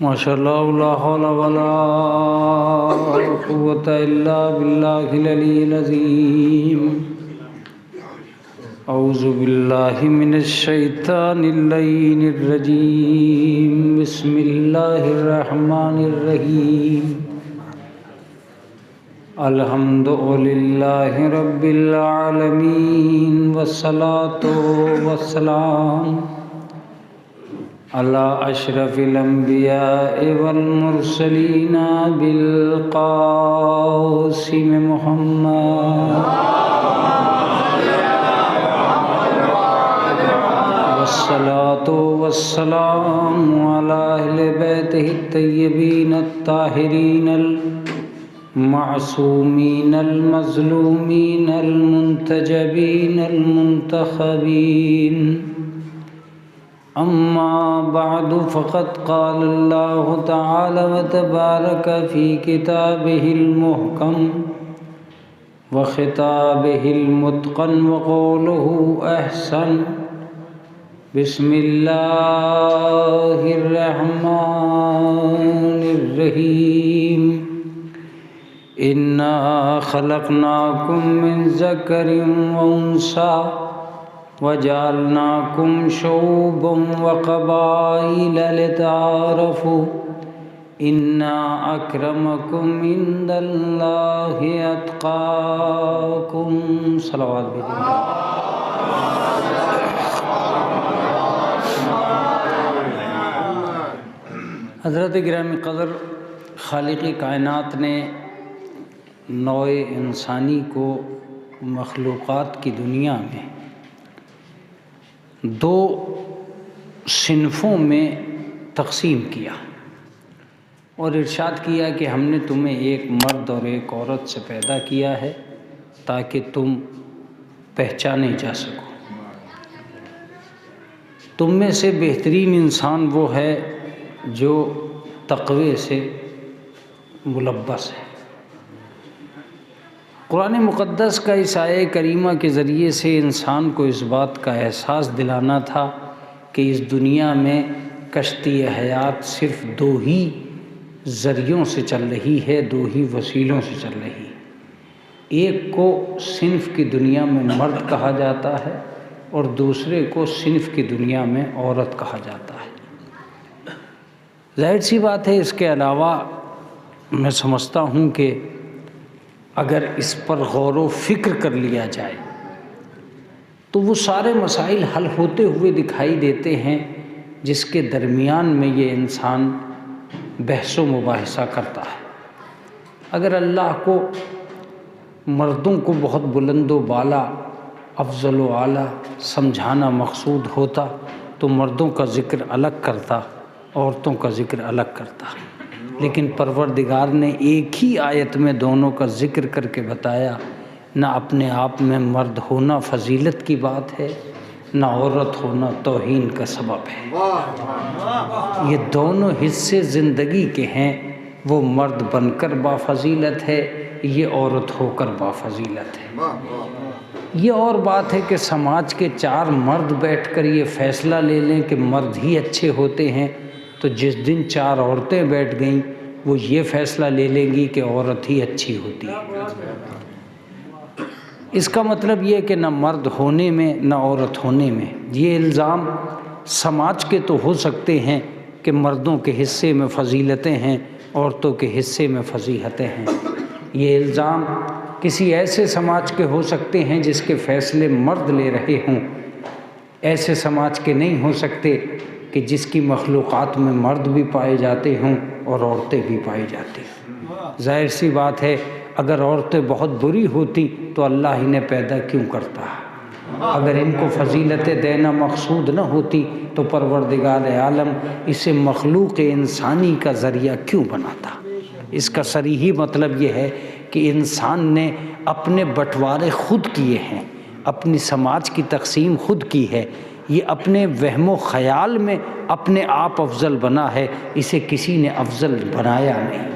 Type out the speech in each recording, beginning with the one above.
माशाअल्लाह ला हौला वला कुव्वता इल्ला बिल्लाहिल अलिय्यिल अज़ीम। औज़ु बिल्लाहि मिनश शैतानिर रजीम। बिस्मिल्लाहिर रहमानिर रहीम। अल्हम्दुलिल्लाहि रब्बिल आलमीन वस्सलातु वस्सलाम अला अशरफिल अंबिया वल मुरसलीन बिल क़ासिम मुहम्मद वस्सलातु वस्सलामु अला अहले बैतिहि तय्यबीन अत्ताहिरीन मासूमीन मज़लूमीन मुंतजबीन मुंतखबीन। अम्मा बअदु फ़क़द क़ाल अल्लाहु तआला व तबारक फ़ी किताबिहिल मुहकम व ख़िताबिहिल मुत्क़न व क़ौलुहु अहसन। बिस्मिल्लाहिर रहमानिर रहीम। इन्ना ख़लक़नाकुम मिन ज़करिन व उन्सा वजअलनाकुम शुअबन व क़बाइल लिताअरफ़ू इन्ना अक्रमकुम इंदल्लाहि अत्क़ाकुम। सलावत भेजिए। हज़रत गिरामी क़दर खालिक़ कायनात ने नौए इंसानी को मखलूक़ात की दुनिया में दो सिन्फ़ों में तक़सीम किया और इरशाद किया कि हमने तुम्हें एक मर्द और एक औरत से पैदा किया है ताकि तुम पहचाने जा सको। तुम में से बेहतरीन इंसान वो है जो तक़वे से मुलब्बस है। कुरान मुक़द्दस का इस आये करीमा के ज़रिए से इंसान को इस बात का एहसास दिलाना था कि इस दुनिया में कश्ती हयात सिर्फ़ दो ही ज़रियों से चल रही है, दो ही वसीलों से चल रही है। एक को सिन्फ़ की दुनिया में मर्द कहा जाता है और दूसरे को सिन्फ़ की दुनिया में औरत कहा जाता है। ज़ाहिर सी बात है, इसके अलावा मैं समझता हूँ कि अगर इस पर गौर व फ़िक्र कर लिया जाए तो वो सारे मसाइल हल होते हुए दिखाई देते हैं जिसके दरमियान में ये इंसान बहस व मुबाहिसा करता है। अगर अल्लाह को मर्दों को बहुत बुलंद व बाला अफजल व आला समझाना मकसूद होता तो मर्दों का ज़िक्र अलग करता, औरतों का ज़िक्र अलग करता। लेकिन परवरदिगार ने एक ही आयत में दोनों का ज़िक्र करके बताया, ना अपने आप में मर्द होना फजीलत की बात है, ना औरत होना तौहीन का सबब है। ये दोनों हिस्से ज़िंदगी के हैं। वो मर्द बनकर बाफजीलत है, ये औरत होकर बाफजीलत है। ये और बात है कि समाज के चार मर्द बैठकर ये फ़ैसला ले लें कि मर्द ही अच्छे होते हैं, तो जिस दिन चार औरतें बैठ गईं वो ये फ़ैसला ले लेंगी कि औरत ही अच्छी होती है। इसका मतलब ये कि न मर्द होने में न औरत होने में ये इल्ज़ाम समाज के तो हो सकते हैं कि मर्दों के हिस्से में फजीलतें हैं, औरतों के हिस्से में फजीहतें हैं। ये इल्ज़ाम किसी ऐसे समाज के हो सकते हैं जिसके फ़ैसले मर्द ले रहे हों। ऐसे समाज के नहीं हो सकते कि जिसकी मखलूक़ात में मर्द भी पाए जाते हों और औरतें भी पाई जाती हों। ज़ाहिर सी बात है, अगर औरतें बहुत बुरी होती तो अल्लाह ही ने पैदा क्यों करता। अगर इनको फजीलतें देना मकसूद न होती तो परवरदिगार आलम इसे मखलूक़ इंसानी का ज़रिया क्यों बनाता। इसका सरीही मतलब ये है कि इंसान ने अपने बंटवारे खुद किए हैं, अपनी समाज की तकसीम खुद की है। ये अपने वहमो ख़याल में अपने आप अफजल बना है, इसे किसी ने अफजल बनाया नहीं।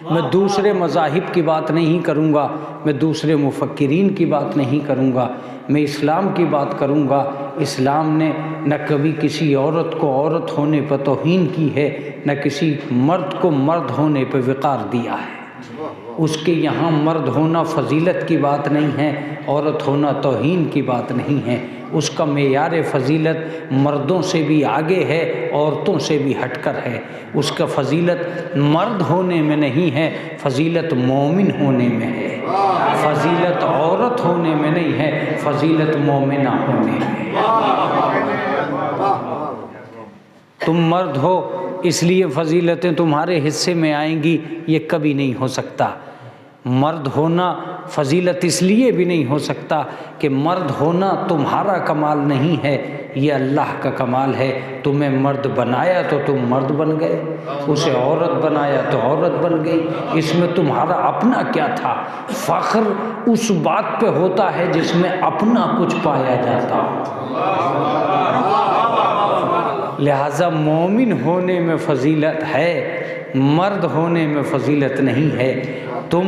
मैं दूसरे मज़ाहिब की बात नहीं करूँगा, मैं दूसरे मुफ़क्किरीन की बात नहीं करूँगा, मैं इस्लाम की बात करूँगा। इस्लाम ने न कभी किसी औरत को औरत होने पर तौहीन की है, न किसी मर्द को मर्द होने पर विकार दिया है। उसके यहाँ मर्द होना फजीलत की बात नहीं है, औरत होना तौहीन की बात नहीं है। उसका मेयार फजीलत मर्दों से भी आगे है, औरतों से भी हटकर है। उसका फजीलत मर्द होने में नहीं है, फजीलत मोमिन होने में है। फजीलत औरत होने में नहीं है, फजीलत मोमिना होने में है। तुम मर्द हो इसलिए फजीलतें तुम्हारे हिस्से में आएंगी, ये कभी नहीं हो सकता। मर्द होना फजीलत इसलिए भी नहीं हो सकता कि मर्द होना तुम्हारा कमाल नहीं है, ये अल्लाह का कमाल है। तुम्हें मर्द बनाया तो तुम मर्द बन गए, उसे औरत बनाया तो औरत बन गई। इसमें तुम्हारा अपना क्या था? फ़ख्र उस बात पे होता है जिसमें अपना कुछ पाया जाता हो। लिहाजा मोमिन होने में फजीलत है, मर्द होने में फजीलत नहीं है। तुम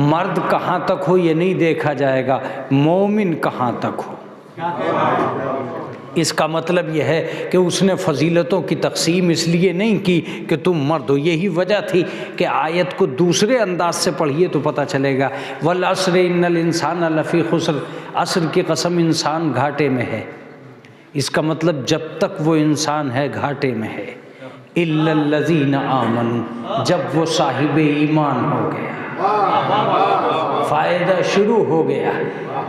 मर्द कहाँ तक हो ये नहीं देखा जाएगा, मोमिन कहाँ तक हो। इसका मतलब यह है कि उसने फजीलतों की तकसीम इसलिए नहीं की कि तुम मर्द हो। यही वजह थी कि आयत को दूसरे अंदाज से पढ़िए तो पता चलेगा। वल अस्र इन्नल इंसान लफ़ी खुस्र, अस्र की कसम इंसान घाटे में है। इसका मतलब जब तक वो इंसान है घाटे में है। इल्लल्लज़ीना आमनू, जब वो साहिब ईमान हो गया, फ़ायदा शुरू हो गया।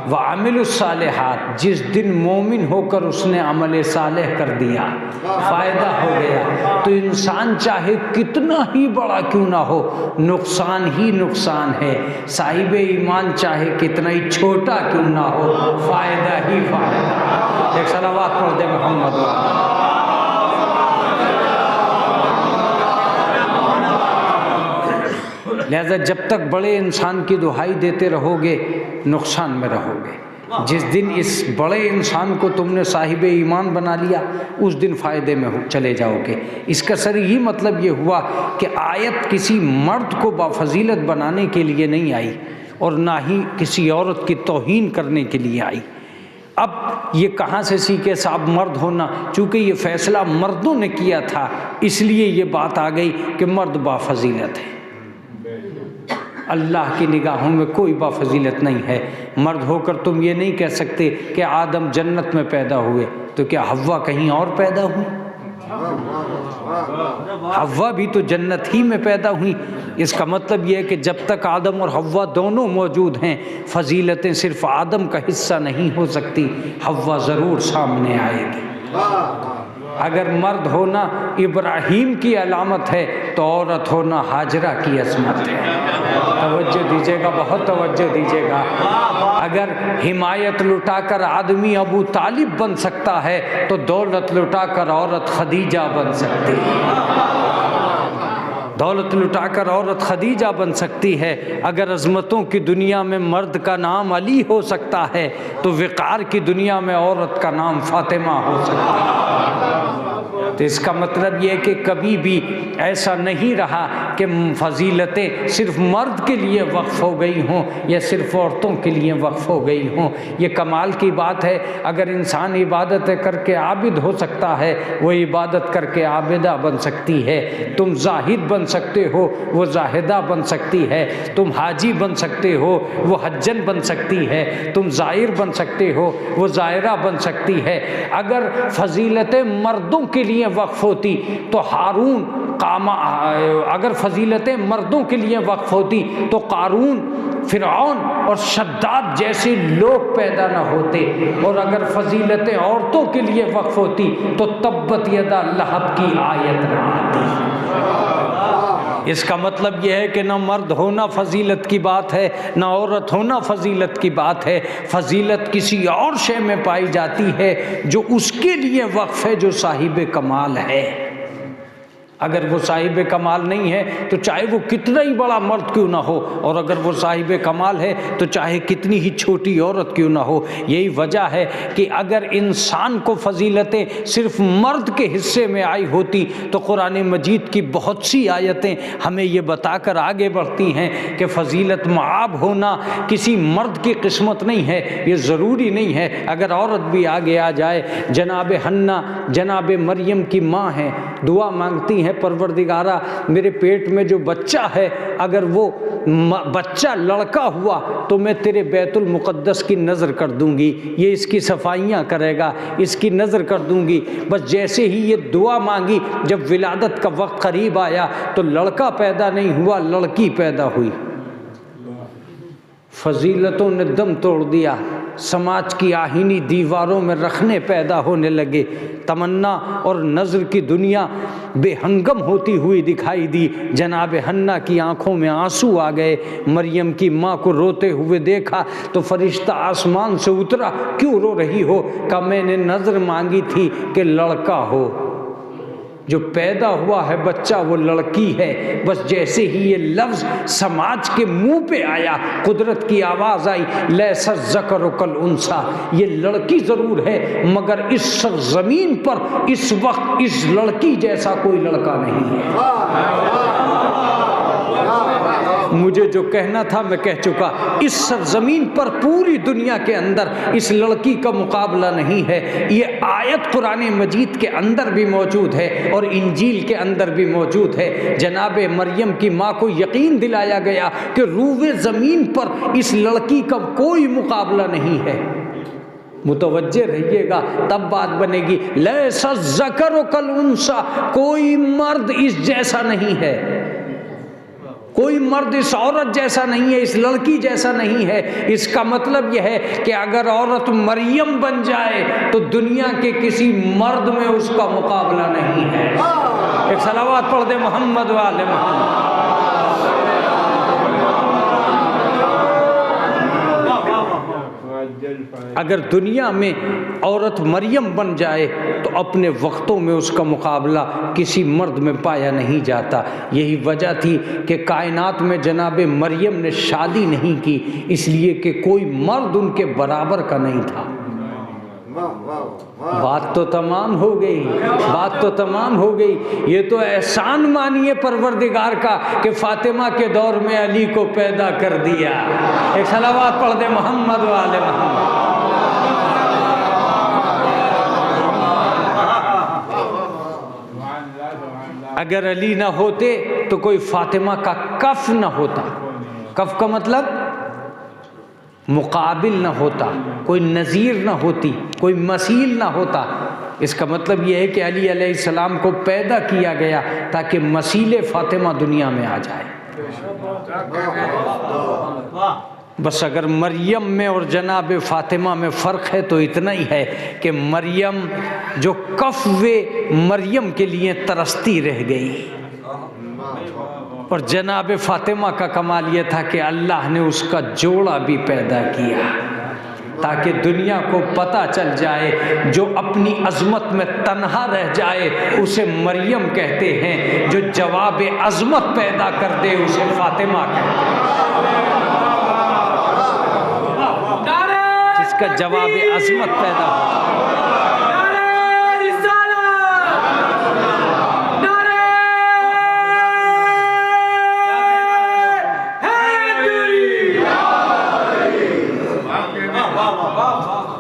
व अमिलुस्सालिहात, जिस दिन मोमिन होकर उसने अमल सालेह कर दिया, फ़ायदा हो गया। तो इंसान चाहे कितना ही बड़ा क्यों ना हो, नुकसान ही नुकसान है। साहिब ईमान चाहे कितना ही छोटा क्यों ना हो, फ़ायदा ही फ़ायदा। एक सलावत पढ़ दे मोहम्मद। लिहाजा जब तक बड़े इंसान की दुहाई देते रहोगे नुकसान में रहोगे। जिस दिन इस बड़े इंसान को तुमने साहिब ईमान बना लिया, उस दिन फ़ायदे में चले जाओगे। इसका सही मतलब ये हुआ कि आयत किसी मर्द को बाफजीलत बनाने के लिए नहीं आई और ना ही किसी औरत की तौहीन करने के लिए आई। अब ये कहाँ से सीखे साहब मर्द होना? चूँकि ये फ़ैसला मर्दों ने किया था, इसलिए ये बात आ गई कि मर्द बाफजीलत है। अल्लाह की निगाहों में कोई बाफजीलत नहीं है। मर्द होकर तुम ये नहीं कह सकते कि आदम जन्नत में पैदा हुए, तो क्या हव्वा कहीं और पैदा हुई? हव्वा भी तो जन्नत ही में पैदा हुई। इसका मतलब यह है कि जब तक आदम और हव्वा दोनों मौजूद हैं, फजीलतें सिर्फ आदम का हिस्सा नहीं हो सकती, हव्वा ज़रूर सामने आएगी। अगर मर्द होना इब्राहीम की अलामत है तो औरत होना हाजरा की असमत है। तवज्जो दीजिएगा, बहुत तवज्जो दीजिएगा। अगर हिमायत लुटाकर आदमी अबू तालिब बन सकता है तो दौलत लुटाकर औरत खदीजा बन सकती है। दौलत लुटाकर औरत खदीजा बन सकती है। अगर अज़मतों की दुनिया में मर्द का नाम अली हो सकता है तो विकार की दुनिया में औरत का नाम फातिमा हो सकता है। तो इसका मतलब ये है कि कभी भी ऐसा नहीं रहा कि फजीलतें सिर्फ मर्द के लिए वक्फ़ हो गई हों या सिर्फ औरतों के लिए वक्फ़ हो गई हों। ये कमाल की बात है। अगर इंसान इबादत करके आबिद हो सकता है, वो इबादत करके आबिदा बन सकती है। तुम जाहिद बन सकते हो, वो जाहिदा बन सकती है। तुम हाजी बन सकते हो, वो हज्जन बन सकती है। तुम ज़ाहिर बन सकते हो, वो ज़ाहिरा बन सकती है। अगर फजीलतें मर्दों के लिए वक्फ़ होती तो हारून कामा, अगर फजीलतें मर्दों के लिए वक्फ़ होती तो कारून, फ़िरऔन और शद्दाद जैसे लोग पैदा न होते। और अगर फजीलतें औरतों के लिए वक्फ़ होती तो तब्बत यदा लहब की आयत न आती। इसका मतलब यह है कि ना मर्द होना फजीलत की बात है, ना औरत होना फजीलत की बात है। फजीलत किसी और शय में पाई जाती है जो उसके लिए वक्फ है, जो साहिब कमाल है। अगर वो साहिब कमाल नहीं है तो चाहे वो कितना ही बड़ा मर्द क्यों ना हो, और अगर वो साहिब कमाल है तो चाहे कितनी ही छोटी औरत क्यों ना हो। यही वजह है कि अगर इंसान को फजीलतें सिर्फ मर्द के हिस्से में आई होती तो कुरान मजीद की बहुत सी आयतें हमें ये बताकर आगे बढ़ती हैं कि फ़जीलत मआब होना किसी मर्द की किस्मत नहीं है, ये ज़रूरी नहीं है। अगर औरत भी आगे आ जाए, जनाब हन्ना जनाब मरियम की माँ हैं, दुआ मांगती हैं परवरदिगारा मेरे पेट में जो बच्चा है अगर वो बच्चा लड़का हुआ तो मैं तेरे बैतुल मुक़द्दस की नज़र कर दूंगी, ये इसकी सफाइयाँ करेगा, इसकी नज़र कर दूंगी। बस जैसे ही ये दुआ मांगी, जब विलादत का वक्त करीब आया तो लड़का पैदा नहीं हुआ, लड़की पैदा हुई। फजीलतों ने दम तोड़ दिया, समाज की आहीनी दीवारों में रखने पैदा होने लगे, तमन्ना और नज़र की दुनिया बेहंगम होती हुई दिखाई दी। जनाब हन्ना की आंखों में आंसू आ गए। मरियम की माँ को रोते हुए देखा तो फरिश्ता आसमान से उतरा, क्यों रो रही हो? कहा मैंने नज़र मांगी थी कि लड़का हो, जो पैदा हुआ है बच्चा वो लड़की है। बस जैसे ही ये लफ्ज़ समाज के मुंह पे आया, कुदरत की आवाज़ आई, लैसा ज़कर कल उनसा, ये लड़की ज़रूर है मगर इस सरज़मीन पर इस वक्त इस लड़की जैसा कोई लड़का नहीं है। मुझे जो कहना था मैं कह चुका। इस सरजमीन पर पूरी दुनिया के अंदर इस लड़की का मुकाबला नहीं है। ये आयत कुरान मजीद के अंदर भी मौजूद है और इंजील के अंदर भी मौजूद है। जनाब मरियम की माँ को यकीन दिलाया गया कि रूए ज़मीन पर इस लड़की का कोई मुकाबला नहीं है। मुतवज्जे रहिएगा, तब बात बनेगी। लैसा ज़कर कल उनसा, कोई मर्द इस जैसा नहीं है, कोई मर्द इस औरत जैसा नहीं है, इस लड़की जैसा नहीं है। इसका मतलब यह है कि अगर औरत मरियम बन जाए तो दुनिया के किसी मर्द में उसका मुकाबला नहीं है। एक सलावत पढ़ दे मोहम्मद वाले मोहम्मद। अगर दुनिया में औरत मरियम बन जाए तो अपने वक्तों में उसका मुकाबला किसी मर्द में पाया नहीं जाता। यही वजह थी कि कायनात में जनाब मरियम ने शादी नहीं की, इसलिए कि कोई मर्द उनके बराबर का नहीं था। बात तो तमाम हो गई, बात तो तमाम हो गई। ये तो एहसान मानिए परवरदिगार का कि फातिमा के दौर में अली को पैदा कर दिया। एक सलावत पढ़ दे मोहम्मद वाले मोहम्मद। अगर अली ना होते तो कोई फातिमा का कफ ना होता। कफ का मतलब मुकाबिल ना होता, कोई नज़ीर ना होती, कोई मसील ना होता। इसका मतलब यह है कि अली अलैहिस्सलाम को पैदा किया गया ताकि मसीले फातिमा दुनिया में आ जाए। बस अगर मरियम में और जनाब फातिमा में फ़र्क है तो इतना ही है कि मरियम जो कफ़वे मरियम के लिए तरसती रह गई, और जनाब फातिमा का कमाल ये था कि अल्लाह ने उसका जोड़ा भी पैदा किया ताकि दुनिया को पता चल जाए जो अपनी अज़मत में तन्हा रह जाए उसे मरियम कहते हैं, जो जवाब अज़मत पैदा कर दे उसे फातिमा कहते हैं। जिसका जवाब अज़मत पैदा हो।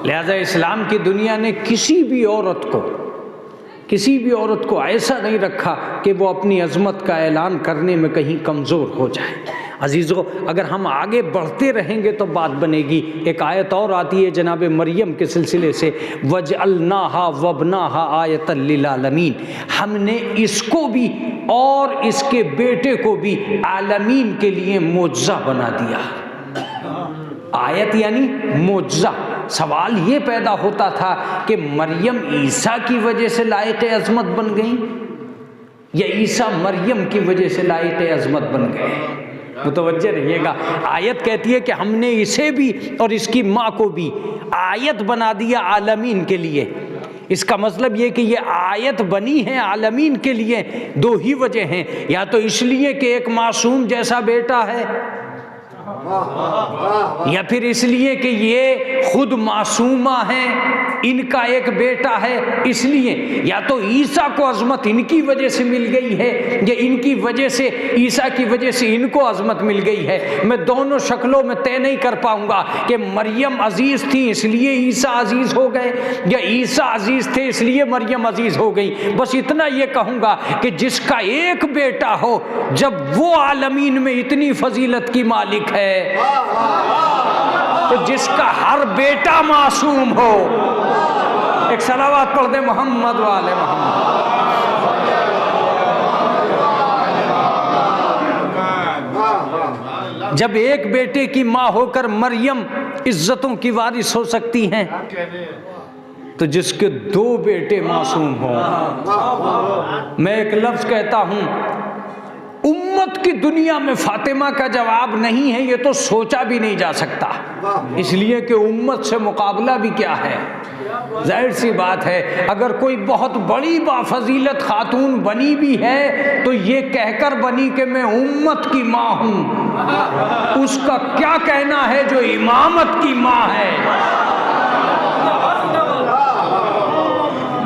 लिहाजा इस्लाम की दुनिया ने किसी भी औरत को ऐसा नहीं रखा कि वो अपनी अज़मत का ऐलान करने में कहीं कमज़ोर हो जाए। अजीज़ों, अगर हम आगे बढ़ते रहेंगे तो बात बनेगी। एक आयत और आती है जनाब मरियम के सिलसिले से, वजअलनाहा वबनाहा आयतल लिल आलमीन, हमने इसको भी और इसके बेटे को भी आलमीन के लिए मोज़ा बना दिया। आयत यानी मोज़ा। सवाल ये पैदा होता था कि मरियम ईसा की वजह से लायक अज़मत बन गई या ईसा मरियम की वजह से लायक अज़मत बन गए। मुतवज्जे रहिएगा, आयत कहती है कि हमने इसे भी और इसकी माँ को भी आयत बना दिया आलमीन के लिए। इसका मतलब ये कि ये आयत बनी है आलमीन के लिए, दो ही वजह हैं, या तो इसलिए कि एक मासूम जैसा बेटा है, या फिर इसलिए कि ये खुद मासूमा हैं, इनका एक बेटा है इसलिए, या तो ईसा को अजमत इनकी वजह से मिल गई है, या इनकी वजह से, ईसा की वजह से इनको अजमत मिल गई है। मैं दोनों शक्लों में तय नहीं कर पाऊंगा कि मरियम अजीज थी इसलिए ईसा अजीज हो गए, या ईसा अजीज थे इसलिए मरियम अजीज हो गई। बस इतना ये कहूंगा कि जिसका एक बेटा हो, जब वो आलमीन में इतनी फजीलत की मालिक है, तो जिसका हर बेटा मासूम हो, एक सलावत पढ़ दे मोहम्मद वाले मोहम्मद। जब एक बेटे की माँ होकर मरियम इज्जतों की वारिस हो सकती हैं, तो जिसके दो बेटे मासूम हो। मैं एक लफ्ज कहता हूं, उम्मत की दुनिया में फातिमा का जवाब नहीं है, ये तो सोचा भी नहीं जा सकता, इसलिए कि उम्मत से मुकाबला भी क्या है। जाहिर सी बात है, अगर कोई बहुत बड़ी बाफजीलत खातून बनी भी है तो ये कहकर बनी कि मैं उम्मत की माँ हूं, उसका क्या कहना है जो इमामत की माँ है,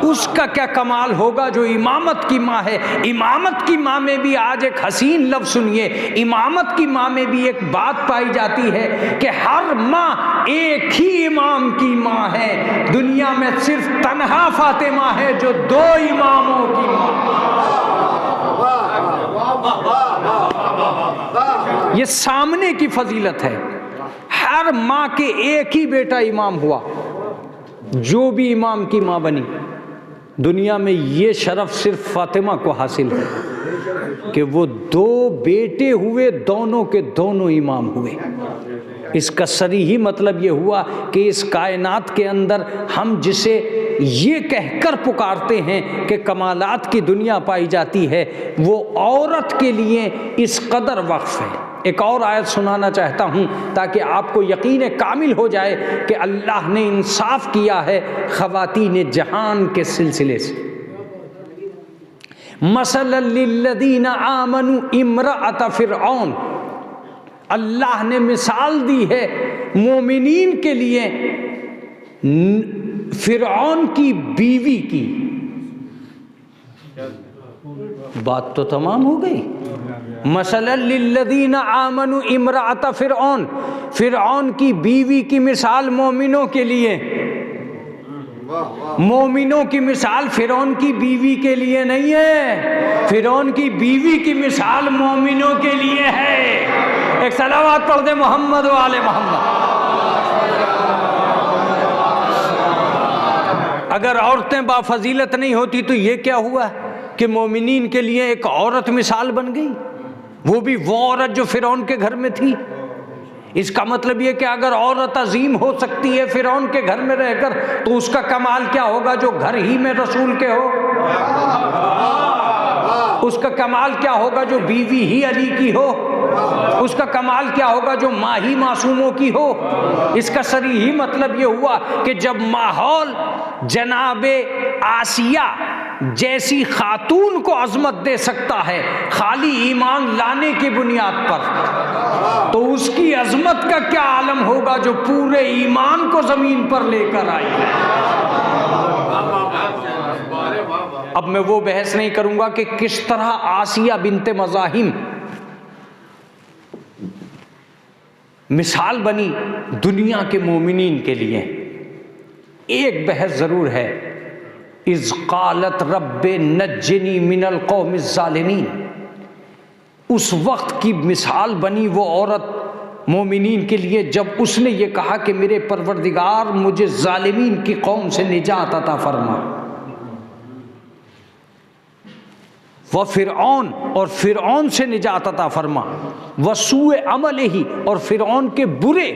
उसका क्या कमाल होगा जो इमामत की माँ है। इमामत की माँ में भी आज एक हसीन लफ्ज़ सुनिए, इमामत की माँ में भी एक बात पाई जाती है कि हर माँ एक ही इमाम की माँ है, दुनिया में सिर्फ तन्हा फातिमा है जो दो इमामों की माँ। ये सामने की फजीलत है, हर माँ के एक ही बेटा इमाम हुआ, जो भी इमाम की माँ बनी। दुनिया में ये शरफ सिर्फ फातिमा को हासिल है कि वो दो बेटे हुए, दोनों के दोनों इमाम हुए। इसका सरी ही मतलब ये हुआ कि इस कायनात के अंदर हम जिसे ये कहकर पुकारते हैं कि कमालात की दुनिया पाई जाती है, वो औरत के लिए इस कदर वक्फ है। एक और आयत सुनाना चाहता हूँ ताकि आपको यकीन कामिल हो जाए कि अल्लाह ने इंसाफ किया है ख़वातीन जहान के सिलसिले से। मसलन लिल्लज़ीना आमनू इम्रअत फ़िरऔन, अल्लाह ने मिसाल दी है मोमिनीन के लिए फ़िरऔन की बीवी की। बात तो तमाम हो गई। मसलन लिल्लज़ीना आमनू इम्रअत फ़िरऔन, फ़िरऔन की बीवी की मिसाल मोमिनों के लिए, मोमिनों की मिसाल फ़िरऔन की बीवी के लिए नहीं है, फ़िरऔन की बीवी की मिसाल मोमिनों के लिए है। एक सलावत पढ़ दे मोहम्मद वाले मोहम्मद। अगर औरतें बाफजीलत नहीं होती तो ये क्या हुआ कि मोमिनीन के लिए एक औरत मिसाल बन गई, वो भी वो औरत जो फ़िरऔन के घर में थी। इसका मतलब ये कि अगर औरत अजीम हो सकती है फ़िरऔन के घर में रहकर, तो उसका कमाल क्या होगा जो घर ही में रसूल के हो, उसका कमाल क्या होगा जो बीवी ही अली की हो, उसका कमाल क्या होगा जो माँ ही मासूमों की हो। इसका सरी ही मतलब ये हुआ कि जब माहौल जनाबे आसिया जैसी खातून को अजमत दे सकता है खाली ईमान लाने की बुनियाद पर, तो उसकी अजमत का क्या आलम होगा जो पूरे ईमान को जमीन पर लेकर आई है। अब मैं वो बहस नहीं करूंगा कि किस तरह आसिया बिनते मज़ाहिम मिसाल बनी दुनिया के मोमिनीन के लिए। एक बहस जरूर है, इज़ क़ालत रब्बे नज्जिनी मिनल क़ौमिज़ ज़ालिमीन, उस वक्त की मिसाल बनी वो औरत मोमिनीन के लिए जब उसने ये कहा कि मेरे परवरदिगार मुझे ज़ालिमीन की कौम से निजात अता फरमा। वह फ़िरऔन और फ़िरऔन से निजात अता फरमा, वह सूए अमल ही और फ़िरऔन के बुरे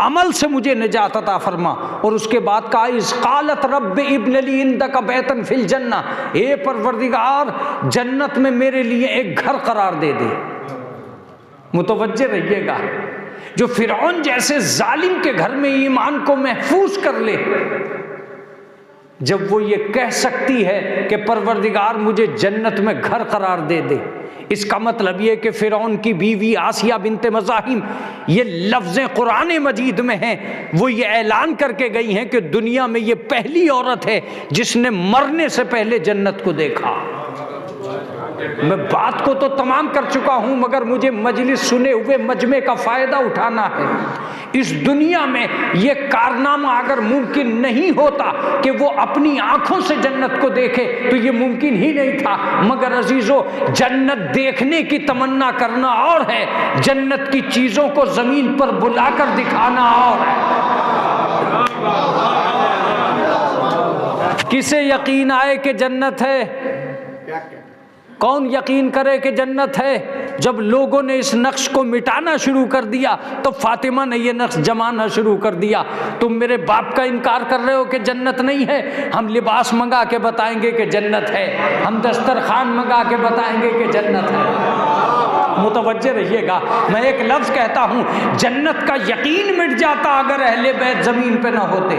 अमल से मुझे निजात अता फरमा। और उसके बाद कहा is क़ालत rabbi ibn Lee इंदक बैतन fill जन्ना, ए परवरदिगार जन्नत में मेरे लिए एक घर करार दे दे। मुतवज्जे रहिएगा, जो फ़िरऔन जैसे जालिम के घर में ईमान को महफूज कर ले, जब वो ये कह सकती है कि परवरदिगार मुझे जन्नत में घर करार दे दे। इसका मतलब ये कि फ़िरौन की बीवी आसिया बिनते मज़ाहिम, ये लफ्ज़ें कुरान मजीद में हैं, वो ये ऐलान करके गई हैं कि दुनिया में ये पहली औरत है जिसने मरने से पहले जन्नत को देखा। मैं बात को तो तमाम कर चुका हूं, मगर मुझे मजलिस सुने हुए मजमे का फ़ायदा उठाना है। इस दुनिया में ये कारनामा अगर मुमकिन नहीं होता कि वो अपनी आंखों से जन्नत को देखे तो ये मुमकिन ही नहीं था। मगर अजीजों, जन्नत देखने की तमन्ना करना और है, जन्नत की चीज़ों को ज़मीन पर बुलाकर दिखाना और है। किसे यकीन आए कि जन्नत है? कौन यकीन करे कि जन्नत है? जब लोगों ने इस नक्श को मिटाना शुरू कर दिया तो फातिमा ने यह नक्श जमाना शुरू कर दिया। तुम मेरे बाप का इनकार कर रहे हो कि जन्नत नहीं है, हम लिबास मंगा के बताएंगे कि जन्नत है, हम दस्तरखान मंगा के बताएंगे कि जन्नत है। मुतवज्जे रहिएगा, मैं एक लफ्ज़ कहता हूँ, जन्नत का यकीन मिट जाता अगर अहले बैत ज़मीन पे ना होते।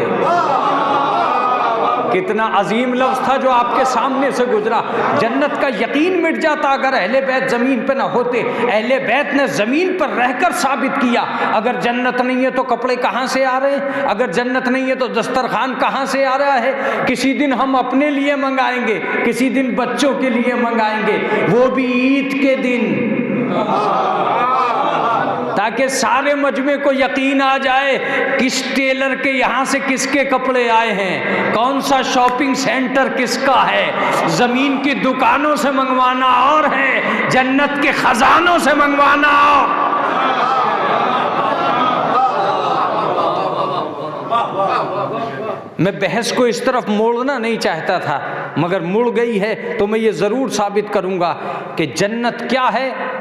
कितना अजीम लफ्ज़ था जो आपके सामने से गुजरा। जन्नत का यकीन मिट जाता अगर अहले बैत ज़मीन पे ना होते। अहले बैत ने ज़मीन पर रहकर साबित किया, अगर जन्नत नहीं है तो कपड़े कहाँ से आ रहे हैं, अगर जन्नत नहीं है तो दस्तरखान कहाँ से आ रहा है। किसी दिन हम अपने लिए मंगाएंगे, किसी दिन बच्चों के लिए मंगाएंगे, वो भी ईद के दिन, ताकि सारे मजमे को यकीन आ जाए किस टेलर के यहाँ से किसके कपड़े आए हैं, कौन सा शॉपिंग सेंटर किसका है। ज़मीन की दुकानों से मंगवाना और है, जन्नत के खजानों से मंगवाना और। मैं बहस को इस तरफ मोड़ना नहीं चाहता था, मगर मुड़ गई है तो मैं ये ज़रूर साबित करूँगा कि जन्नत क्या है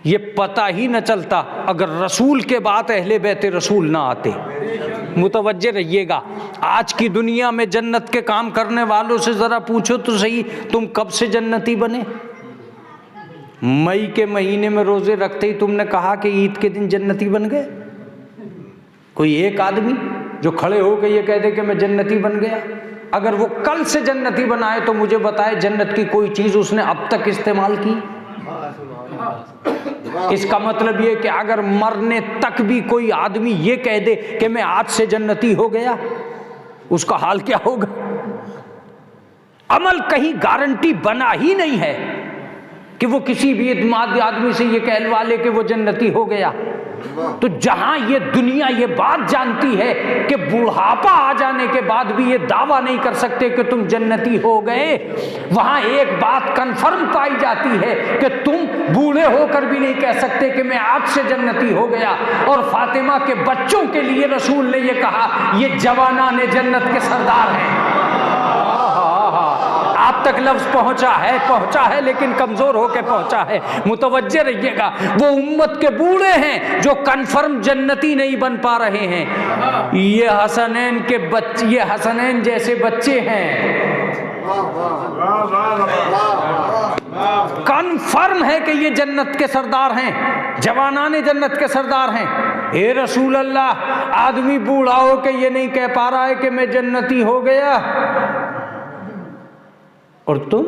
ये पता ही न चलता अगर रसूल के बाद अहले बैत रसूल ना आते। मुतवज्जे रहिएगा, आज की दुनिया में जन्नत के काम करने वालों से ज़रा पूछो तो सही, तुम कब से जन्नती बने? मई के महीने में रोज़े रखते ही तुमने कहा कि ईद के दिन जन्नती बन गए? कोई एक आदमी जो खड़े हो के ये कह दे कि मैं जन्नती बन गया? अगर वो कल से जन्नती बनाए तो मुझे बताए जन्नत की कोई चीज़ उसने अब तक इस्तेमाल की। इसका मतलब ये कि अगर मरने तक भी कोई आदमी ये कह दे कि मैं आज से जन्नती हो गया, उसका हाल क्या होगा? अमल कहीं गारंटी बना ही नहीं है कि वो किसी भी आदमी से ये कहलवा ले कि वो जन्नती हो गया। तो जहां ये दुनिया ये बात जानती है कि बुढ़ापा आ जाने के बाद भी ये दावा नहीं कर सकते कि तुम जन्नती हो गए, वहां एक बात कंफर्म पाई जाती है कि तुम बूढ़े होकर भी नहीं कह सकते कि मैं आज से जन्नती हो गया। और फातिमा के बच्चों के लिए रसूल ने ये कहा, ये जवानाने जन्नत के सरदार हैं। आप तक लफ्ज़ पहुंचा है लेकिन कमज़ोर होकर पहुंचा है। मुतवज्जे रहिएगा, वो उम्मत के बूढ़े हैं जो कन्फर्म जन्नती नहीं बन पा रहे हैं। ये हसनैन के बच्चे, ये हसनैन जैसे बच्चे हैं, कन्फर्म है कि ये जन्नत के सरदार हैं, जवानाने जन्नत के सरदार हैं। हे रसूल अल्लाह, आदमी बूढ़ा हो के ये नहीं कह पा रहा है कि मैं जन्नती हो गया, और तुम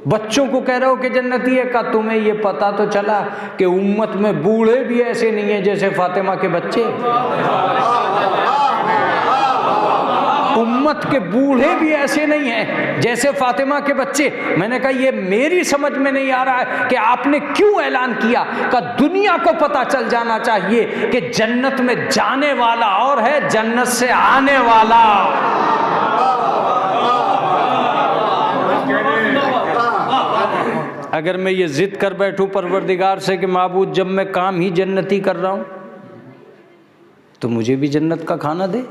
बच्चों को कह रहे हो कि जन्नती है। का तुम्हें ये पता तो चला कि उम्मत में बूढ़े भी ऐसे नहीं है जैसे फातिमा के बच्चे। उम्मत के बूढ़े भी ऐसे नहीं हैं जैसे फातिमा के बच्चे। मैंने कहा ये मेरी समझ में नहीं आ रहा है कि आपने क्यों ऐलान किया कि दुनिया को पता चल जाना चाहिए कि जन्नत में जाने वाला और है, जन्नत से आने वाला। अगर मैं ये जिद कर बैठूं परवरदिगार से कि माबूद जब मैं काम ही जन्नती कर रहा हूं तो मुझे भी जन्नत का खाना दे,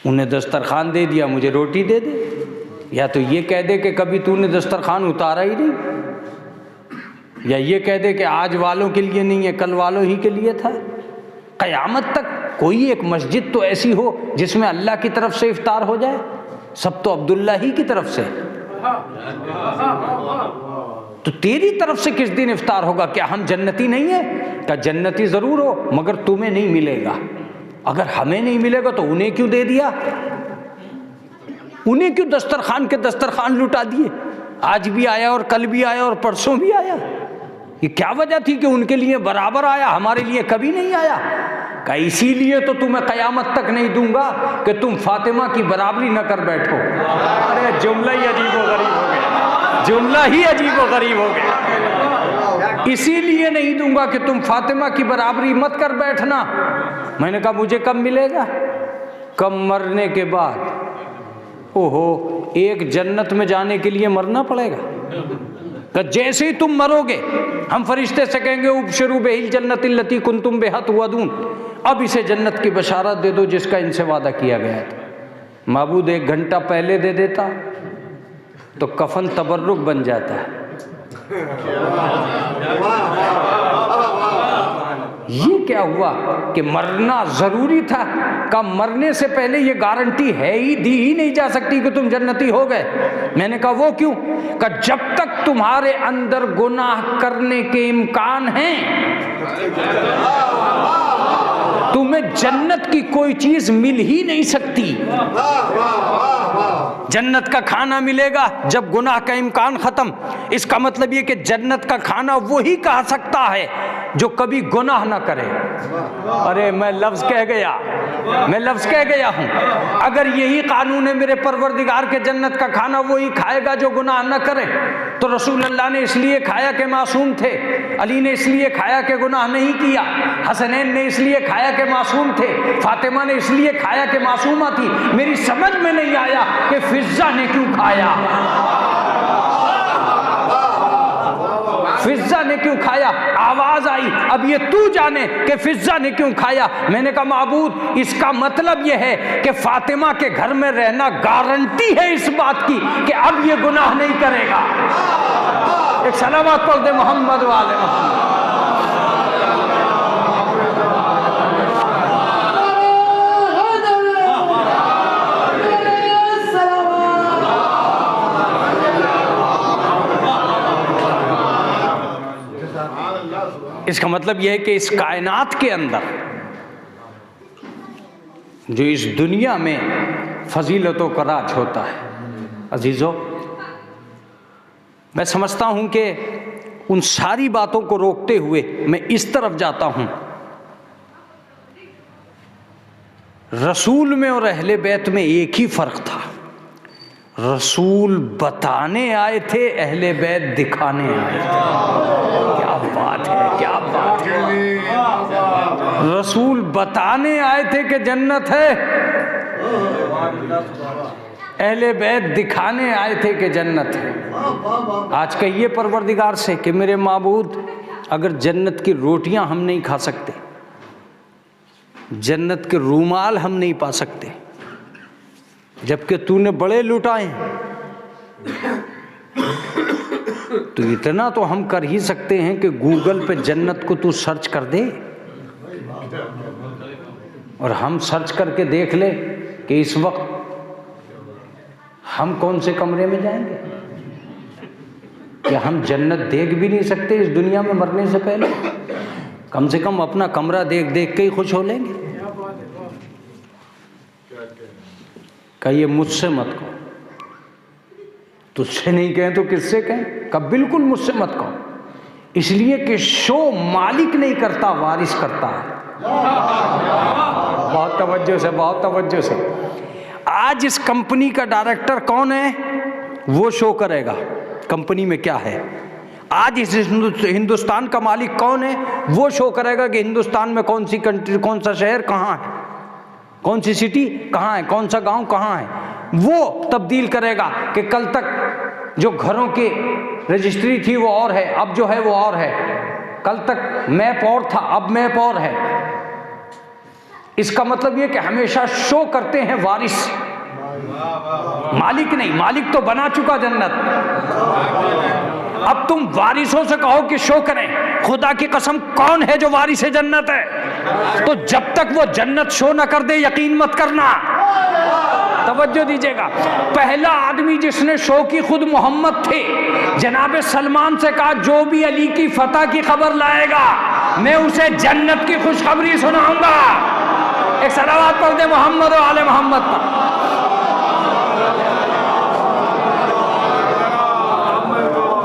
उन्हें दस्तरखान दे दिया, मुझे रोटी दे दे, या तो ये कह दे कि कभी तूने दस्तरखान उतारा ही नहीं, या ये कह दे कि आज वालों के लिए नहीं है कल वालों ही के लिए था। क़यामत तक कोई एक मस्जिद तो ऐसी हो जिसमें अल्लाह की तरफ से इफ्तार हो जाए, सब तो अब्दुल्ला ही की तरफ से। तो तेरी तरफ से किस दिन इफ्तार होगा? क्या हम जन्नती नहीं है? क्या जन्नती ज़रूर हो मगर तुम्हें नहीं मिलेगा। अगर हमें नहीं मिलेगा तो उन्हें क्यों दे दिया? उन्हें क्यों दस्तरखान के दस्तरखान लुटा दिए? आज भी आया और कल भी आया और परसों भी आया। ये क्या वजह थी कि उनके लिए बराबर आया, हमारे लिए कभी नहीं आया? का इसीलिए तो तुम्हें कयामत तक नहीं दूंगा कि तुम फातिमा की बराबरी न कर बैठो। अरे जुमला ही अजीब व गरीब हो गया, जुमला ही अजीब व गरीब हो गया। इसीलिए नहीं दूंगा कि तुम फातिमा की बराबरी मत कर बैठना। मैंने कहा मुझे कब मिलेगा? कब? मरने के बाद। ओहो, एक जन्नत में जाने के लिए मरना पड़ेगा? कि जैसे ही तुम मरोगे हम फरिश्ते से कहेंगे उबशरू बिहिल जन्नतिल लती कुंतुम बिहा तुअदून, अब इसे जन्नत की बशारत दे दो जिसका इनसे वादा किया गया था। माबूद 1 घंटा पहले दे देता तो कफन तबर्रुक बन जाता है। ये क्या हुआ कि मरना जरूरी था? का मरने से पहले ये गारंटी है ही, दी ही नहीं जा सकती कि तुम जन्नती हो गए। मैंने कहा वो क्यों? का जब तक तुम्हारे अंदर गुनाह करने के इम्कान हैं तुम्हें जन्नत की कोई चीज मिल ही नहीं सकती। जन्नत का खाना मिलेगा जब गुनाह का इम्कान खत्म। इसका मतलब ये कि जन्नत का खाना वही खा सकता है जो कभी गुनाह ना करे। अरे मैं लफ्ज कह गया हूं। अगर यही कानून है मेरे परवरदिगार के, जन्नत का खाना वही खाएगा जो गुनाह न करे, तो रसूल अल्लाह ने इसलिए खाया कि मासूम थे, अली ने इसलिए खाया कि गुनाह नहीं किया, हसनैन ने इसलिए खाया कि मासूम थे, फातिमा ने इसलिए खाया कि मासूमा थी। मेरी समझ में नहीं आया कि फिजा ने क्यों खाया, फिजा ने क्यों खाया? आवाज आई, अब ये तू जाने कि फिजा ने क्यों खाया। मैंने कहा माबूद, इसका मतलब यह है कि फातिमा के घर में रहना गारंटी है इस बात की कि अब ये गुनाह नहीं करेगा। एक सलावत पढ़ दे मोहम्मद वाले मोहम्मद। इसका मतलब यह है कि इस कायनात के अंदर, जो इस दुनिया में फजीलतों का राज होता है, अजीज़ों, मैं समझता हूं कि उन सारी बातों को रोकते हुए मैं इस तरफ जाता हूं। रसूल में और अहले बैत में एक ही फर्क था। रसूल बताने आए थे, अहले बैत दिखाने आए थे। क्या बात है, क्या बात है। रसूल बताने आए थे कि जन्नत है, अहले बैत दिखाने आए थे कि जन्नत है। आज कहिए परवरदिगार से कि मेरे माबूद, अगर जन्नत की रोटियां हम नहीं खा सकते, जन्नत के रूमाल हम नहीं पा सकते, जबकि तूने बड़े लुटाए, तो इतना तो हम कर ही सकते हैं कि गूगल पे जन्नत को तू सर्च कर दे और हम सर्च करके देख ले कि इस वक्त हम कौन से कमरे में जाएंगे। क्या हम जन्नत देख भी नहीं सकते इस दुनिया में मरने से पहले? कम से कम अपना कमरा देख देख के ही खुश हो लेंगे। कहिए मुझसे मत कहो, तुझसे नहीं कहें तो किससे कहें? कब बिल्कुल मुझसे मत कहो, इसलिए कि शो मालिक नहीं करता, वारिस करता है। बहुत तवज्जो से, बहुत तवज्जो से। आज इस कंपनी का डायरेक्टर कौन है वो शो करेगा कंपनी में क्या है। आज इस हिंदुस्तान का मालिक कौन है वो शो करेगा कि हिंदुस्तान में कौन सी कंट्री, कौन सा शहर कहाँ है, कौन सी सिटी कहाँ है, कौन सा गांव कहाँ है। वो तब्दील करेगा कि कल तक जो घरों की रजिस्ट्री थी वो और है, अब जो है वो और है। कल तक मैप और था, अब मैप और है। इसका मतलब ये कि हमेशा शो करते हैं वारिस, मालिक नहीं। मालिक तो बना चुका जन्नत। अब तुम वारिसों से कहो कि शो करें, खुदा की कसम कौन है जो वारिस है जन्नत है? तो जब तक वो जन्नत शो न कर दे यकीन मत करना। तवज्जो दीजिएगा, पहला आदमी जिसने शो की खुद मोहम्मद थे। जनाब सलमान से कहा जो भी अली की फतह की खबर लाएगा मैं उसे जन्नत की खुशखबरी सुनाऊंगा। एक सलावत पढ़ दे मोहम्मद और आले मोहम्मद पर।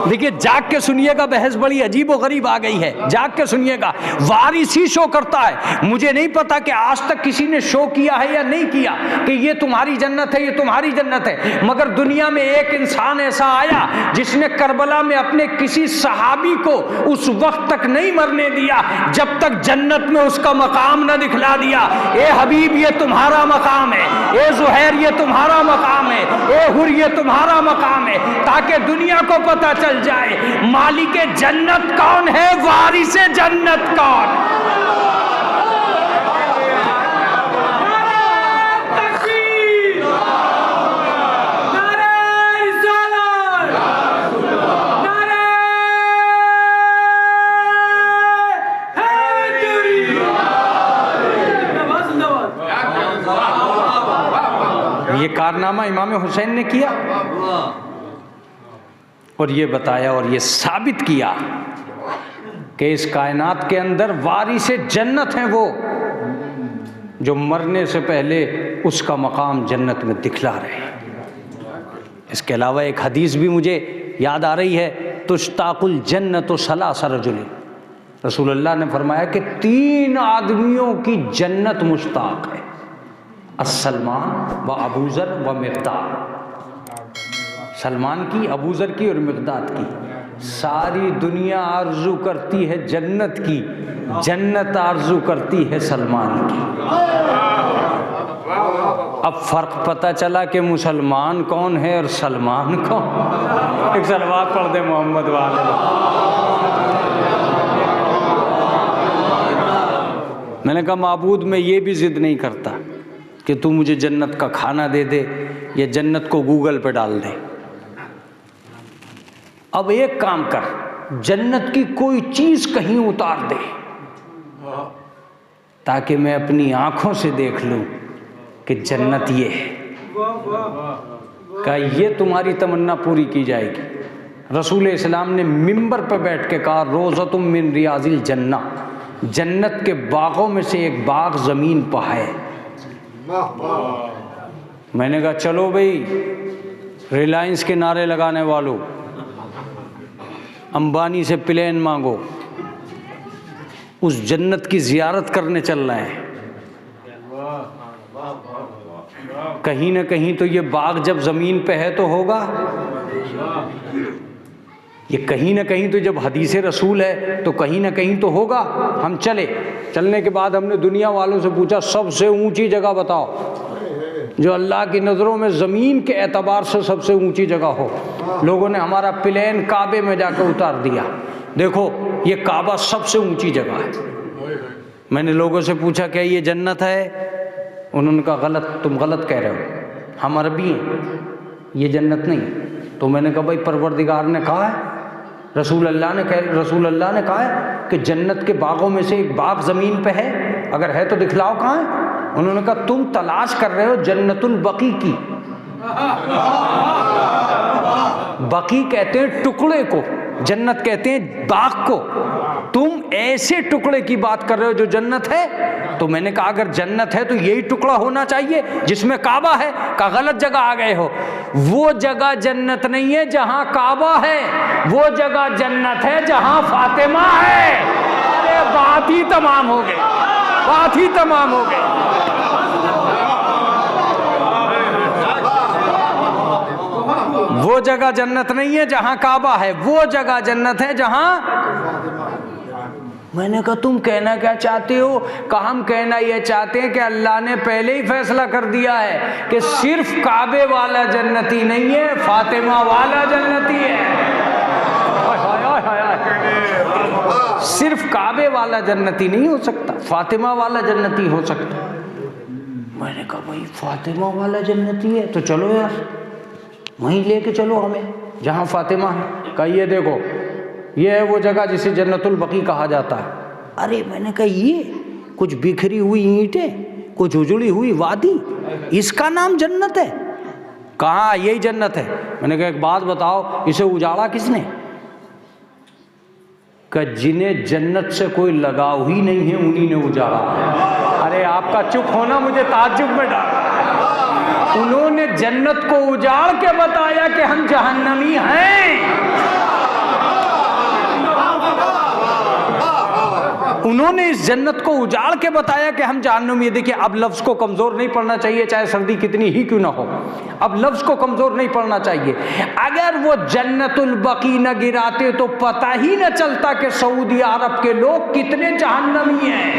देखिए जाग के सुनिएगा, बहस बड़ी अजीब व गरीब आ गई है, जाग के सुनिएगा। वारिस ही शो करता है। मुझे नहीं पता कि आज तक किसी ने शो किया है या नहीं किया कि ये तुम्हारी जन्नत है, ये तुम्हारी जन्नत है, मगर दुनिया में एक इंसान ऐसा आया जिसने करबला में अपने किसी सहाबी को उस वक्त तक नहीं मरने दिया जब तक जन्नत में उसका मकाम न दिखला दिया। ए हबीब ये तुम्हारा मकाम है, ए जुहैर ये तुम्हारा मकाम है, ए हुर ये तुम्हारा मकाम है, ताकि दुनिया को पता चल जाए मालिक जन्नत कौन है, वारिस जन्नत कौन। ये कारनामा इमाम हुसैन ने किया और ये बताया और ये साबित किया कि इस कायनात के अंदर वारिस जन्नत हैं वो जो मरने से पहले उसका मकाम जन्नत में दिखला रहे हैं। इसके अलावा एक हदीस भी मुझे याद आ रही है, तुश्ताकुल जन्नत सलासा रजुलिन। रसूलुल्लाह ने फरमाया कि 3 आदमियों की जन्नत मुश्ताक है, सलमान व अबूजर व मिक़दाद। सलमान की, अबूजर की और मिक़दाद की। सारी दुनिया आरजू करती है जन्नत की, जन्नत आरजू करती है सलमान की। अब फर्क पता चला कि मुसलमान कौन है और सलमान कौन। एक सलवात पढ़ दे मोहम्मद वाले। मैंने कहा माबूद में ये भी जिद नहीं करता कि तू मुझे जन्नत का खाना दे दे या जन्नत को गूगल पे डाल दे। अब एक काम कर, जन्नत की कोई चीज कहीं उतार दे ताकि मैं अपनी आंखों से देख लूं कि जन्नत ये है। क्या ये तुम्हारी तमन्ना पूरी की जाएगी? रसूल इस्लाम ने मिंबर पर बैठ के कहा, रोज़तुम मिन रियाजिल जन्ना, जन्नत के बागों में से एक बाग जमीन पर है। मैंने कहा चलो भाई रिलायंस के नारे लगाने वालों, अंबानी से प्लेन मांगो, उस जन्नत की जियारत करने चल रहे हैं। कहीं ना कहीं तो ये बाग जब जमीन पे है तो होगा, ये कहीं ना कहीं तो जब हदीस रसूल है तो कहीं ना कहीं तो होगा। हम चलने के बाद हमने दुनिया वालों से पूछा सबसे ऊंची जगह बताओ जो अल्लाह की नज़रों में ज़मीन के एतबार से सबसे ऊंची जगह हो। लोगों ने हमारा प्लेन काबे में जाकर उतार दिया, देखो ये काबा सबसे ऊंची जगह है। मैंने लोगों से पूछा क्या ये जन्नत है? उन्होंने कहा गलत, तुम गलत कह रहे हो, हम अरबी हैं, ये जन्नत नहीं। तो मैंने कहा भाई परवरदिगार ने कहा है, रसूल अल्लाह ने कहा है कि जन्नत के बागों में से एक बाग ज़मीन पे है, अगर है तो दिखलाओ कहाँ है। उन्होंने कहा तुम तलाश कर रहे हो जन्नतुल बकी की। बकी कहते हैं टुकड़े को, जन्नत कहते हैं बाग को। तुम ऐसे टुकड़े की बात कर रहे हो जो जन्नत है। तो मैंने कहा अगर जन्नत है तो यही टुकड़ा होना चाहिए जिसमें काबा है। का गलत जगह आ गए हो, वो जगह जन्नत नहीं है जहां काबा है, वो जगह जन्नत है जहां फातिमा है। अरे बात ही तमाम हो गई, बात ही तमाम हो गई। वो जगह जन्नत नहीं है जहां काबा है, वो जगह जन्नत है जहां। मैंने कहा तुम कहना क्या चाहते हो? कहा हम कहना ये चाहते हैं कि अल्लाह ने पहले ही फैसला कर दिया है कि सिर्फ काबे वाला जन्नती नहीं है, फातिमा वाला जन्नती है। सिर्फ काबे वाला जन्नती नहीं हो सकता, फातिमा वाला जन्नती हो सकता। मैंने कहा भाई फातिमा वाला जन्नती है तो चलो यार वहीं लेके चलो हमें जहाँ फातिमा है। कहा ये देखो ये है वो जगह जिसे जन्नतुल बकी कहा जाता है। अरे मैंने कहा ये कुछ बिखरी हुई ईंटें, कुछ उजड़ी हुई वादी, इसका नाम जन्नत है? कहाँ यही जन्नत है। मैंने कहा एक बात बताओ, इसे उजाड़ा किसने? कि जिन्हें जन्नत से कोई लगाव ही नहीं है उन्हीं ने उजाड़ा। अरे आपका चुप होना मुझे ताज्जुब में डाला। उन्होंने जन्नत को उजाड़ के बताया कि हम जहन्नमी हैं। उन्होंने इस जन्नत को उजाड़ के बताया कि हम जहन्नुम। ये देखिए, अब लफ्ज़ को कमज़ोर नहीं पढ़ना चाहिए, चाहे सर्दी कितनी ही क्यों ना हो। अब लफ्ज़ को कमज़ोर नहीं पढ़ना चाहिए। अगर वो जन्नतुल बकी न गिराते तो पता ही न चलता कि सऊदी अरब के लोग कितने जहन्नमी हैं।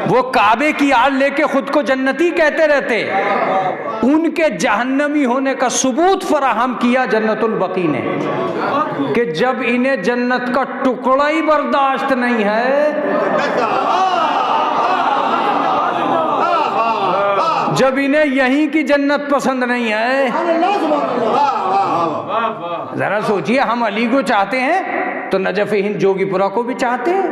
वो काबे की आड़ लेके खुद को जन्नती कहते रहते, उनके जहन्नमी होने का सबूत फराहम किया जन्नतुल बकी ने कि जब इन्हें जन्नत का टुकड़ा ही बर्दाश्त नहीं है, जब इन्हें यहीं की जन्नत पसंद नहीं है। जरा सोचिए, हम अली को चाहते हैं तो नजफ हिंद जोगीपुरा को भी चाहते हैं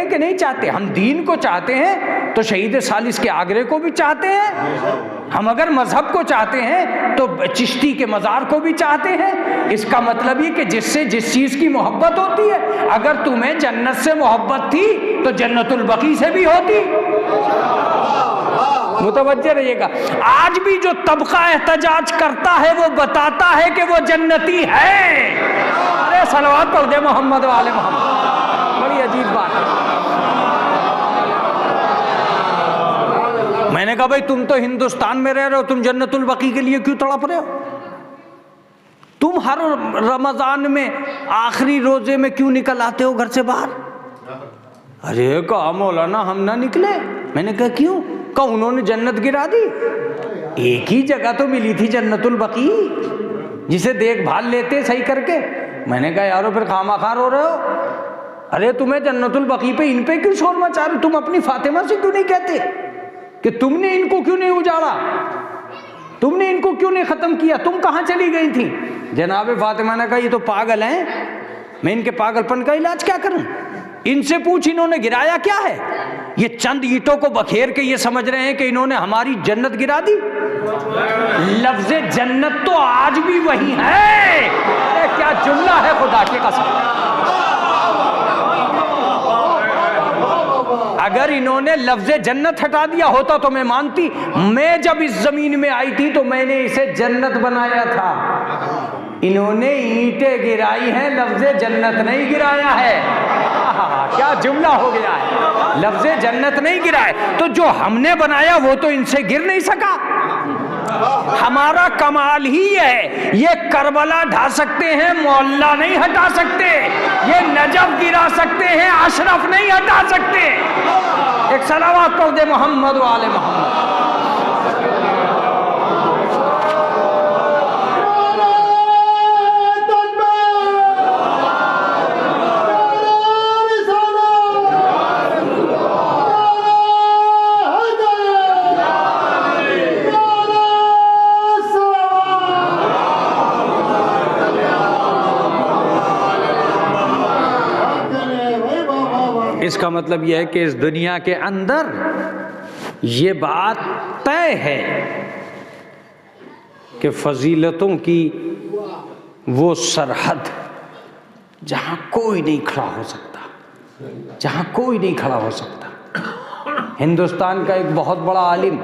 कि नहीं चाहते? हम दीन को चाहते हैं तो शहीद सालिस के आगरे को भी चाहते हैं। हम अगर मजहब को चाहते हैं तो चिश्ती के मज़ार को भी चाहते हैं। इसका मतलब ये कि जिससे जिस चीज़ की मोहब्बत होती है, अगर तुम्हें जन्नत से मोहब्बत थी तो जन्नतुल बकी से भी होती। मुतवज्जे रहिएगा। आज भी जो तबका एहतजाज करता है वो बताता है कि वो जन्नती है। अरे सलवात पढ़ दे मोहम्मद वाले मोहम्मद। बड़ी अजीब बात है। मैंने कहा भाई तुम तो हिंदुस्तान में रह रहे हो, तुम जन्नतुल बकी के लिए क्यों तड़प रहे हो? तुम हर रमजान में आखिरी रोजे में क्यों निकल आते हो घर से बाहर? अरे कहा मौलाना हम ना निकले। मैंने कहा क्यों? कहा उन्होंने जन्नत गिरा दी। एक ही जगह तो मिली थी जन्नतुल बकी, जिसे देखभाल लेते सही करके। मैंने कहा यारो फिर खामाखार हो रहे हो। अरे तुम्हें जन्नतुल बकी पे इन पे क्यों शोर मचा रहे? तुम अपनी फातिमा से क्यों नहीं कहते कि तुमने इनको क्यों नहीं उजाड़ा, तुमने इनको क्यों नहीं खत्म किया, तुम कहाँ चली गई थी? जनाब फातिमा ने कहा ये तो पागल हैं, मैं इनके पागलपन का इलाज क्या करूं? इनसे पूछ इन्होंने गिराया क्या है? ये चंद ईंटों को बखेर के ये समझ रहे हैं कि इन्होंने हमारी जन्नत गिरा दी। लफ्ज़ जन्नत तो आज भी वही है। क्या जुमला है खुदा की कसम। अगर इन्होंने लफ्ज़ जन्नत हटा दिया होता तो मैं मानती। मैं जब इस जमीन में आई थी तो मैंने इसे जन्नत बनाया था। इन्होंने ईंटें गिराई हैं, लफ्ज़ जन्नत नहीं गिराया है। क्या जुमला हो गया है। लफ्ज़ जन्नत नहीं गिराए तो जो हमने बनाया वो तो इनसे गिर नहीं सका। हमारा कमाल ही है, ये करबला ढा सकते हैं, मोहल्ला नहीं हटा सकते। ये नजफ गिरा सकते हैं, अशरफ नहीं हटा सकते। एक सलावत पढ़ दे मोहम्मद वाले मोहम्मद। इसका मतलब यह है कि इस दुनिया के अंदर ये बात तय है कि फजीलतों की वो सरहद जहां कोई नहीं खड़ा हो सकता, जहां कोई नहीं खड़ा हो सकता। हिंदुस्तान का एक बहुत बड़ा आलिम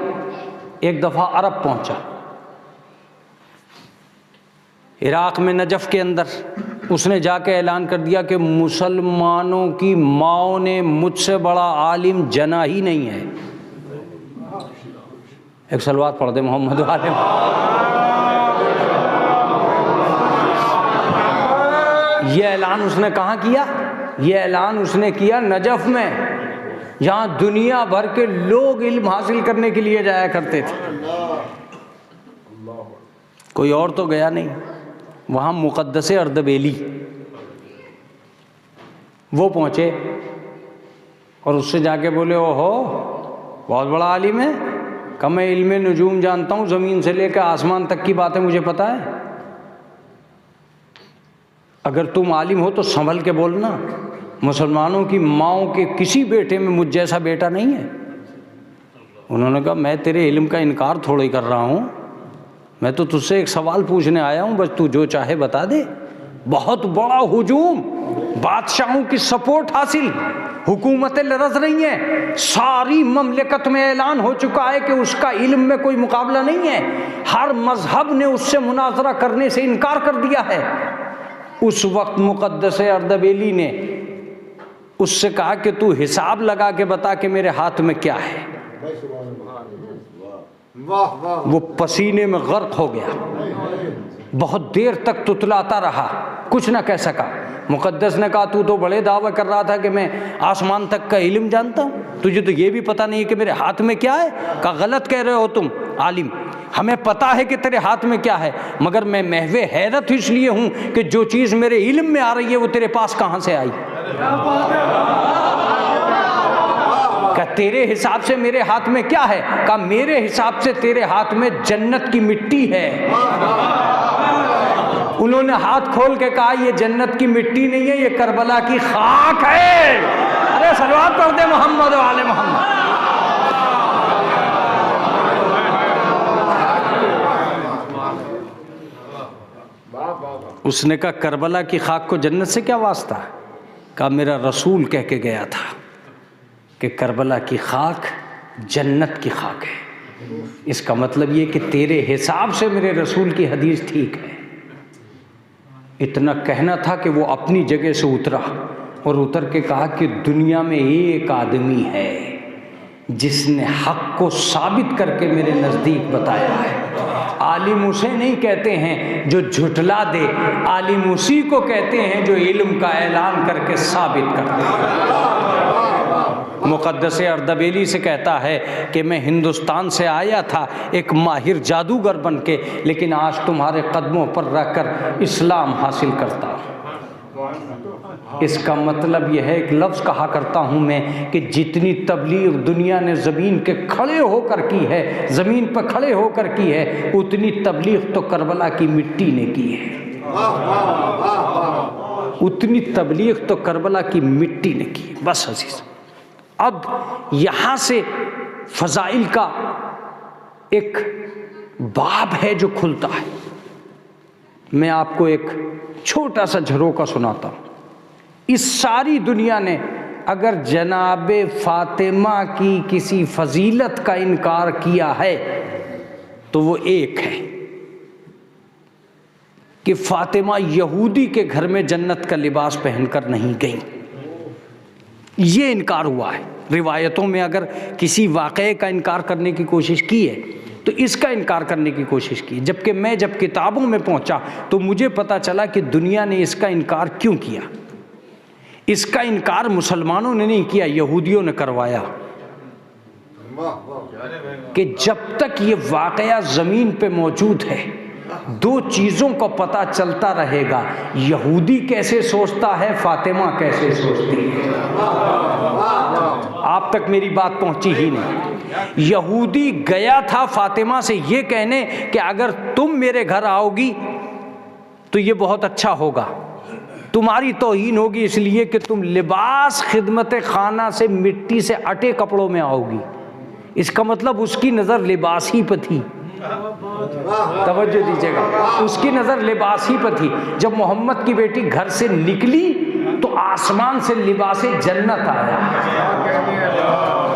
एक दफ़ा अरब पहुंचा, इराक़ में नजफ़ के अंदर। उसने जाके ऐलान कर दिया कि मुसलमानों की माओ ने मुझसे बड़ा आलिम जना ही नहीं है। एक सलवात पढ़ दे मोहम्मद वाले। ये ऐलान उसने कहाँ किया? ये ऐलान उसने किया नजफ़ में, जहाँ दुनिया भर के लोग इल्म हासिल करने के लिए जाया करते थे। कोई और तो गया नहीं। वहाँ मुक़द्दस अर्दबेली वो पहुँचे और उससे जाके बोले ओहो बहुत बड़ा आलिम है। कहा मैं इल्मे नजूम जानता हूँ, ज़मीन से लेकर आसमान तक की बातें मुझे पता है। अगर तुम आलिम हो तो संभल के बोलना। मुसलमानों की माओं के किसी बेटे में मुझ जैसा बेटा नहीं है। उन्होंने कहा मैं तेरे इल्म का इनकार थोड़ा ही कर रहा हूँ, मैं तो तुझसे एक सवाल पूछने आया हूँ, बस तू जो चाहे बता दे। बहुत बड़ा हुजूम, बादशाहों की सपोर्ट हासिल, हुकूमतें लरज रही हैं, सारी ममलिकत में ऐलान हो चुका है कि उसका इल्म में कोई मुकाबला नहीं है, हर मजहब ने उससे मुनाजरा करने से इनकार कर दिया है। उस वक्त मुक़द्दस अर्दबिली ने उससे कहा कि तू हिसाब लगा के बता कि मेरे हाथ में क्या है। वो पसीने में गर्क हो गया, बहुत देर तक तुतलाता रहा, कुछ ना कह सका। मुक़द्दस ने कहा तू तो बड़े दावे कर रहा था कि मैं आसमान तक का इल्म जानता हूँ, तुझे तो ये भी पता नहीं है कि मेरे हाथ में क्या है। कहा गलत कह रहे हो तुम आलिम, हमें पता है कि तेरे हाथ में क्या है, मगर मैं महवे हैरत इसलिए हूँ कि जो चीज़ मेरे इल्म में आ रही है वो तेरे पास कहाँ से आई। क्या तेरे हिसाब से मेरे हाथ में क्या है? कहा मेरे हिसाब से तेरे हाथ में जन्नत की मिट्टी है। उन्होंने हाथ खोल के कहा ये जन्नत की मिट्टी नहीं है, ये करबला की खाक है। अरे सलवात पढ़ दे मोहम्मद वाले मोहम्मद। उसने कहा करबला की खाक को जन्नत से क्या वास्ता? कहा मेरा रसूल कह के गया था कि करबला की खाक जन्नत की खाक है। इसका मतलब ये कि तेरे हिसाब से मेरे रसूल की हदीस ठीक है। इतना कहना था कि वो अपनी जगह से उतरा और उतर के कहा कि दुनिया में एक आदमी है जिसने हक को साबित करके मेरे नज़दीक बताया है। आलिम उसे नहीं कहते हैं जो झुठला दे, आलिम उसी को कहते हैं जो इल्म का ऐलान करके साबित करते हैं। मुक़द्दस अर्दबिली से कहता है कि मैं हिंदुस्तान से आया था एक माहिर जादूगर बन के, लेकिन आज तुम्हारे कदमों पर रहकर इस्लाम हासिल करता हूँ। इसका मतलब यह है, एक लफ्ज़ कहा करता हूँ मैं कि जितनी तबलीग दुनिया ने ज़मीन के खड़े होकर की है, ज़मीन पर खड़े होकर की है, उतनी तबलीग तो करबला की मिट्टी ने की है। उतनी तबलीग तो करबला की मिट्टी ने की है। बस अजीज़, अब यहाँ से फ़ज़ाइल का एक बाब है जो खुलता है। मैं आपको एक छोटा सा झरोका सुनाता हूँ। इस सारी दुनिया ने अगर जनाबे फ़ातिमा की किसी फजीलत का इनकार किया है तो वो एक है कि फ़ातिमा यहूदी के घर में जन्नत का लिबास पहनकर नहीं गई। ये इनकार हुआ है। रिवायतों में अगर किसी वाक़े का इनकार करने की कोशिश की है तो इसका इनकार करने की कोशिश की। जबकि मैं जब किताबों में पहुंचा तो मुझे पता चला कि दुनिया ने इसका इनकार क्यों किया। इसका इनकार मुसलमानों ने नहीं किया, यहूदियों ने करवाया कि जब तक ये वाक़या ज़मीन पे मौजूद है दो चीज़ों का पता चलता रहेगा, यहूदी कैसे सोचता है, फ़ातिमा कैसे सोचती है। आप तक मेरी बात पहुंची ही नहीं। यहूदी गया था फ़ातिमा से ये कहने कि अगर तुम मेरे घर आओगी तो ये बहुत अच्छा होगा, तुम्हारी तौहीन होगी इसलिए कि तुम लिबास खिदमत खाना से मिट्टी से अटे कपड़ों में आओगी। इसका मतलब उसकी नज़र लिबास ही पर थी। तवज्जो दीजिएगा, उसकी नज़र लिबास ही पर थी। जब मोहम्मद की बेटी घर से निकली तो आसमान से लिबास जन्नत आया।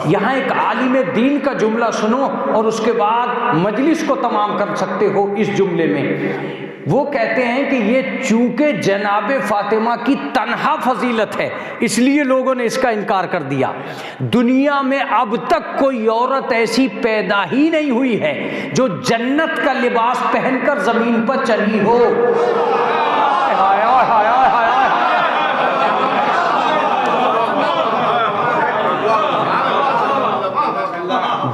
यहाँ एक आलिम दीन का जुमला सुनो और उसके बाद मजलिस को तमाम कर सकते हो इस जुमले में। वो कहते हैं कि ये चूंकि जनाबे फ़ातिमा की तन्हा फजीलत है इसलिए लोगों ने इसका इनकार कर दिया। दुनिया में अब तक कोई औरत ऐसी पैदा ही नहीं हुई है जो जन्नत का लिबास पहनकर ज़मीन पर चली हो। हाय हाय हाय हाय।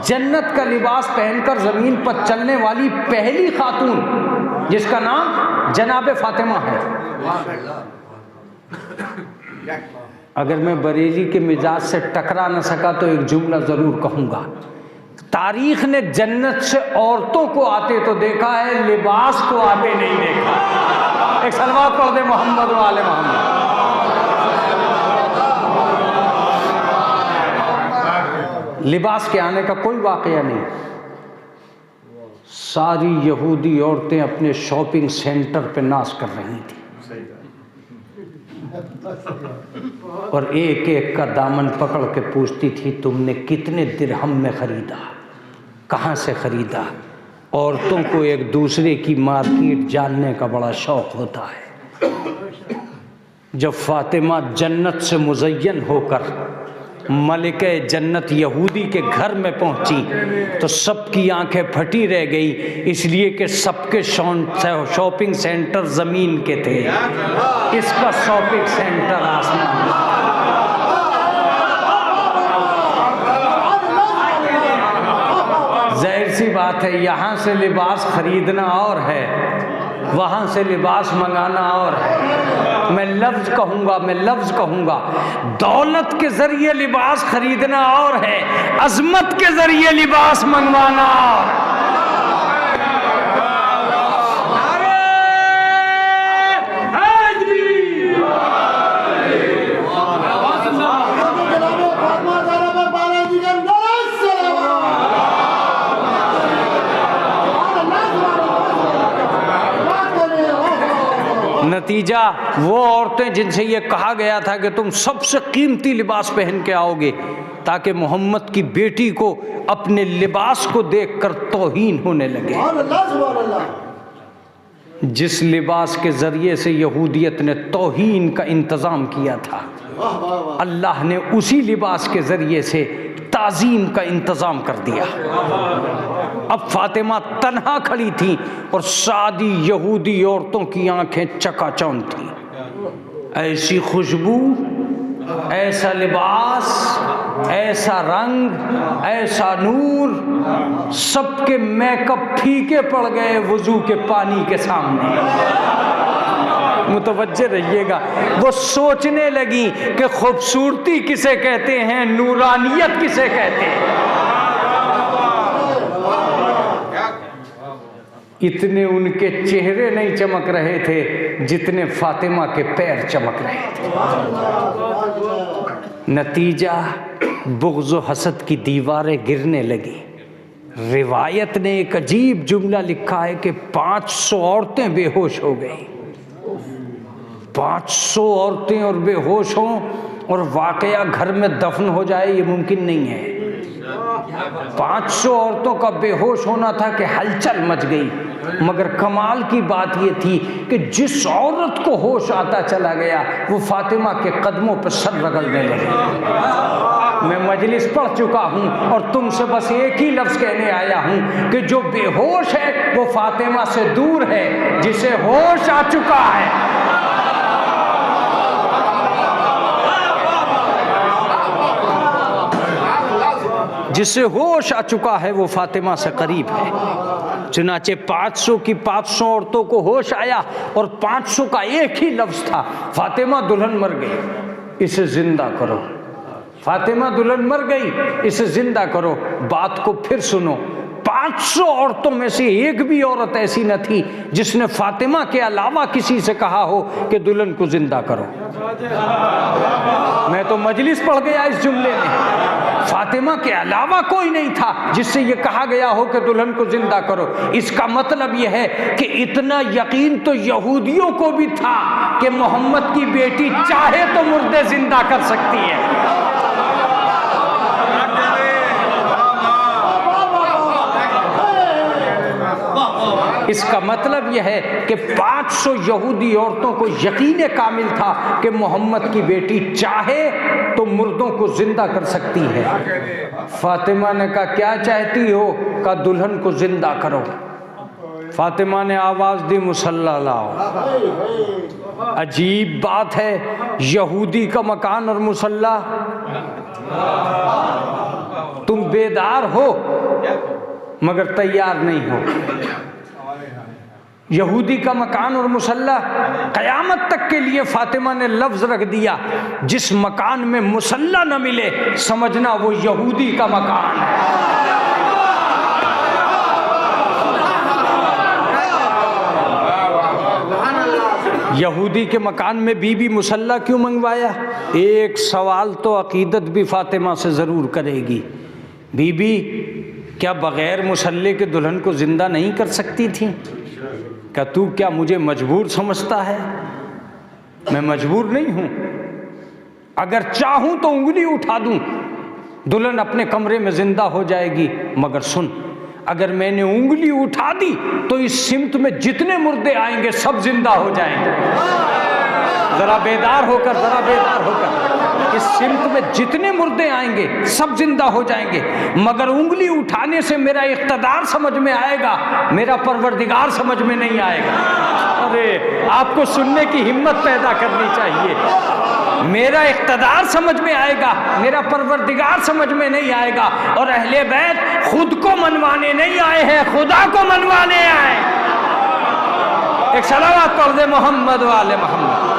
जन्नत का लिबास पहनकर ज़मीन पर चलने वाली पहली खातून जिसका नाम जनाबे फ़ातिमा है। अगर मैं बरेली के मिजाज से टकरा न सका तो एक जुमला ज़रूर कहूँगा, तारीख़ ने जन्नत से औरतों को आते तो देखा है, लिबास को आते नहीं देखा। एक सलवात पढ़ दे मोहम्मद वाले मोहम्मद। लिबास के आने का कोई वाक़या नहीं। सारी यहूदी औरतें अपने शॉपिंग सेंटर पे नाश कर रही थी। और एक एक का दामन पकड़ के पूछती थी, तुमने कितने दिरहम में ख़रीदा, कहाँ से ख़रीदा। औरतों को एक दूसरे की मार्केट जानने का बड़ा शौक़ होता है। जब फ़ातिमा जन्नत से मुज़य्यन होकर मलिके जन्नत यहूदी के घर में पहुंची तो सबकी आंखें फटी रह गई, इसलिए कि सबके शॉपिंग सेंटर ज़मीन के थे, इसका शॉपिंग सेंटर आसमान। जाहिर सी बात है, यहाँ से लिबास खरीदना और है, वहाँ से लिबास मंगाना और है। मैं लफ्ज़ कहूँगा, दौलत के ज़रिए लिबास खरीदना और है, अज़मत के ज़रिए लिबास मंगवाना और। नतीजा वो औरतें जिनसे ये कहा गया था कि तुम सबसे कीमती लिबास पहन के आओगे, ताकि मोहम्मद की बेटी को अपने लिबास को देखकर तौहीन होने लगे। जिस लिबास के ज़रिए से यहूदियत ने तौहीन का इंतज़ाम किया था, अल्लाह ने उसी लिबास के ज़रिए से ताज़ीम का इंतज़ाम कर दिया। अब फ़ातिमा तन्हा खड़ी थी और सादी यहूदी औरतों की आंखें चकाचौंध थी। ऐसी खुशबू, ऐसा लिबास, ऐसा रंग, ऐसा नूर, सबके मेकअप फीके पड़ गए वुज़ू के पानी के सामने। मुतवज्जे रहिएगा, वो सोचने लगी कि खूबसूरती किसे कहते हैं, नूरानियत किसे कहते हैं। इतने उनके चेहरे नहीं चमक रहे थे जितने फातिमा के पैर चमक रहे थे। नतीजा, बुग़्ज़ व हसद की दीवारें गिरने लगी। रिवायत ने एक अजीब जुमला लिखा है कि 500 औरतें बेहोश हो गई। 500 औरतें और बेहोश हों और वाक़या घर में दफन हो जाए, ये मुमकिन नहीं है। 500 औरतों का बेहोश होना था कि हलचल मच गई। मगर कमाल की बात ये थी कि जिस औरत को होश आता चला गया वो फातिमा के कदमों पर सर रगड़ने लगी। मैं मजलिस पढ़ चुका हूँ और तुमसे बस एक ही लफ्ज़ कहने आया हूँ कि जो बेहोश है वो फातिमा से दूर है, जिसे होश आ चुका है जिसे होश आ चुका है वो फातिमा से करीब है। चुनाचे 500 की 500 औरतों को होश आया और 500 का एक ही लफ्ज़ था, फातिमा दुल्हन मर गई, इसे जिंदा करो। फातिमा दुल्हन मर गई, इसे जिंदा करो। बात को फिर सुनो, 500 औरतों में से एक भी औरत ऐसी न थी जिसने फातिमा के अलावा किसी से कहा हो कि दुल्हन को जिंदा करो। मैं तो मजलिस पढ़ गया इस जुमले में। फातिमा के अलावा कोई नहीं था जिससे ये कहा गया हो कि दुल्हन को जिंदा करो। इसका मतलब यह है कि इतना यकीन तो यहूदियों को भी था कि मोहम्मद की बेटी चाहे तो मुर्दे जिंदा कर सकती है। इसका मतलब यह है कि 500 यहूदी औरतों को यकीन कामिल था कि मोहम्मद की बेटी चाहे तो मुर्दों को जिंदा कर सकती है। फातिमा ने कहा क्या चाहती हो? कहा दुल्हन को जिंदा करो। फातिमा ने आवाज़ दी मुसल्ला लाओ। अजीब बात है, यहूदी का मकान और मुसल्ला। तुम बेदार हो मगर तैयार नहीं हो। यहूदी का मकान और मुसल्ला, क़यामत तक के लिए फातिमा ने लफ्ज़ रख दिया, जिस मकान में मुसल्ला न मिले समझना वो यहूदी का मकान है। यहूदी के मकान में बीबी मुसल्ला क्यों मंगवाया? एक सवाल तो अकीदत भी फातिमा से ज़रूर करेगी, बीबी क्या बग़ैर मुसल्ले के दुल्हन को ज़िंदा नहीं कर सकती थी? क्या तू क्या मुझे मजबूर समझता है? मैं मजबूर नहीं हूं, अगर चाहूं तो उंगली उठा दूं, दुल्हन अपने कमरे में जिंदा हो जाएगी। मगर सुन, अगर मैंने उंगली उठा दी तो इस सिमत में जितने मुर्दे आएंगे सब जिंदा हो जाएंगे। जरा बेदार होकर, जरा बेदार होकर, इस सिमत में जितने मुर्दे आएंगे सब जिंदा हो जाएंगे। मगर उंगली उठाने से मेरा इख्तदार समझ में आएगा, मेरा परवरदिगार समझ में नहीं आएगा। अरे आपको सुनने की हिम्मत पैदा करनी चाहिए। मेरा इख्तदार समझ में आएगा, मेरा परवरदिगार समझ में नहीं आएगा। और अहले बैत खुद को मनवाने नहीं आए हैं, खुदा को मनवाने आए। एक सलावत पढ़ दे मोहम्मद वाले मोहम्मद।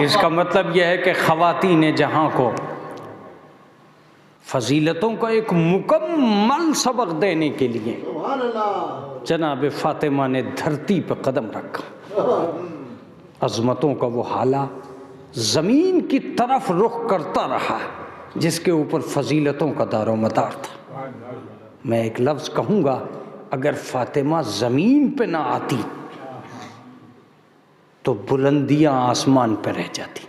इसका मतलब यह है कि ख़वातीन जहाँ को फजीलतों का एक मुकम्मल सबक देने के लिए जनाब फ़ातिमा ने धरती पर कदम रखा। अज़मतों का वो हाला ज़मीन की तरफ रुख करता रहा जिसके ऊपर फजीलतों का दारो मदार था। मैं एक लफ्ज़ कहूँगा, अगर फ़ातिमा ज़मीन पे ना आती तो बुलंदियां आसमान पर रह जाती।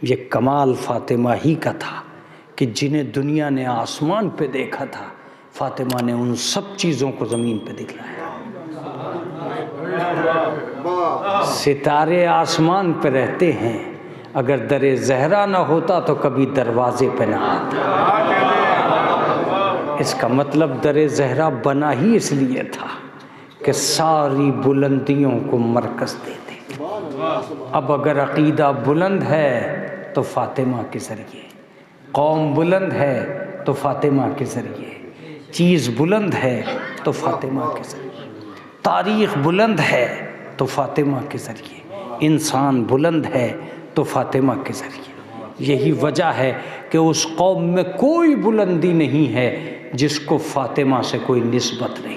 ये कमाल फ़ातिमा ही का था कि जिन्हें दुनिया ने आसमान पे देखा था, फ़ातिमा ने उन सब चीज़ों को ज़मीन पे दिखलाया। सितारे आसमान पे रहते हैं, अगर दरे ज़हरा ना होता तो कभी दरवाजे पे ना आता। इसका मतलब दरे ज़हरा बना ही इसलिए था कि सारी बुलंदियों को मरकज़ दे दे। अब अगर अक़ीदा बुलंद है तो फ़ातिमा के ज़रिए, कौम बुलंद है तो फ़ातिमा के ज़रिए, चीज़ बुलंद है तो फ़ातिमा के ज़रिए, तारीख़ बुलंद है तो फ़ातिमा के ज़रिए, इंसान बुलंद है तो फ़ातिमा के ज़रिए। यही वजह है कि उस कौम में कोई बुलंदी नहीं है जिसको फ़ातिमा से कोई निस्बत नहीं।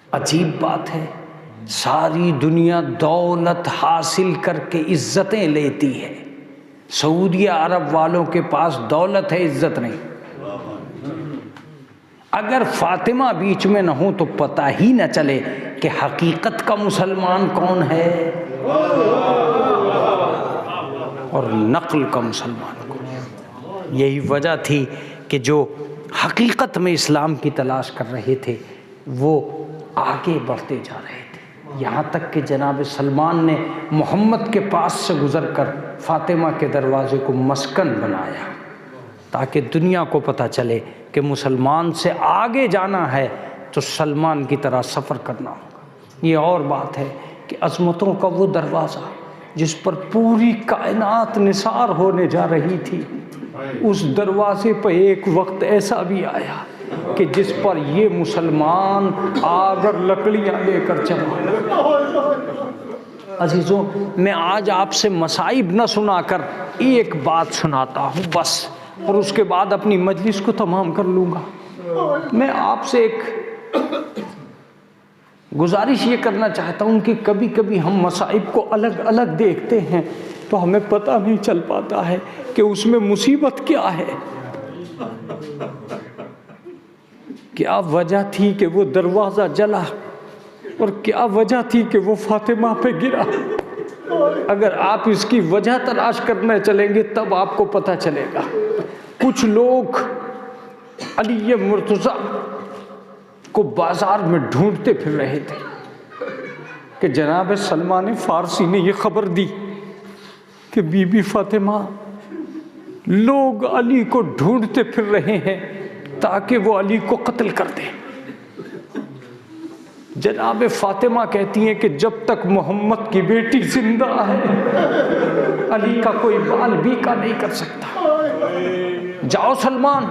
अजीब बात है, सारी दुनिया दौलत हासिल करके इज्जतें लेती है, सऊदी अरब वालों के पास दौलत है, इज्जत नहीं। अगर फ़ातिमा बीच में न हो तो पता ही न चले कि हकीकत का मुसलमान कौन है और नक़ल का मुसलमान कौन है। यही वजह थी कि जो हकीकत में इस्लाम की तलाश कर रहे थे वो आगे बढ़ते जा रहे थे, यहाँ तक कि जनाब सलमान ने मोहम्मद के पास से गुज़रकर फ़ातिमा के दरवाज़े को मस्कन बनाया ताकि दुनिया को पता चले कि मुसलमान से आगे जाना है तो सलमान की तरह सफ़र करना होगा। ये और बात है कि अज़मतों का वो दरवाज़ा जिस पर पूरी कायनात निसार होने जा रही थी, उस दरवाज़े पर एक वक्त ऐसा भी आया कि जिस पर ये मुसलमान आगर लकड़ियाँ लेकर चला। अजीज़ों, मैं आज आपसे मसाइब न सुनाकर एक बात सुनाता हूँ बस, और उसके बाद अपनी मजलिस को तमाम कर लूँगा। मैं आपसे एक गुजारिश ये करना चाहता हूँ कि कभी कभी हम मसाइब को अलग अलग देखते हैं तो हमें पता नहीं चल पाता है कि उसमें मुसीबत क्या है। क्या वजह थी कि वो दरवाज़ा जला और क्या वजह थी कि वो फ़ातिमा पे गिरा। अगर आप इसकी वजह तलाश करने चलेंगे तब आपको पता चलेगा। कुछ लोग अली मुर्तज़ा को बाज़ार में ढूंढते फिर रहे थे कि जनाब सलमान फ़ारसी ने ये ख़बर दी कि बीबी फ़ातिमा, लोग अली को ढूंढते फिर रहे हैं ताकि वो अली को कत्ल कर दें। जनाब फ़ातिमा कहती हैं कि जब तक मोहम्मद की बेटी जिंदा है अली का कोई बाल भी का नहीं कर सकता। जाओ सलमान,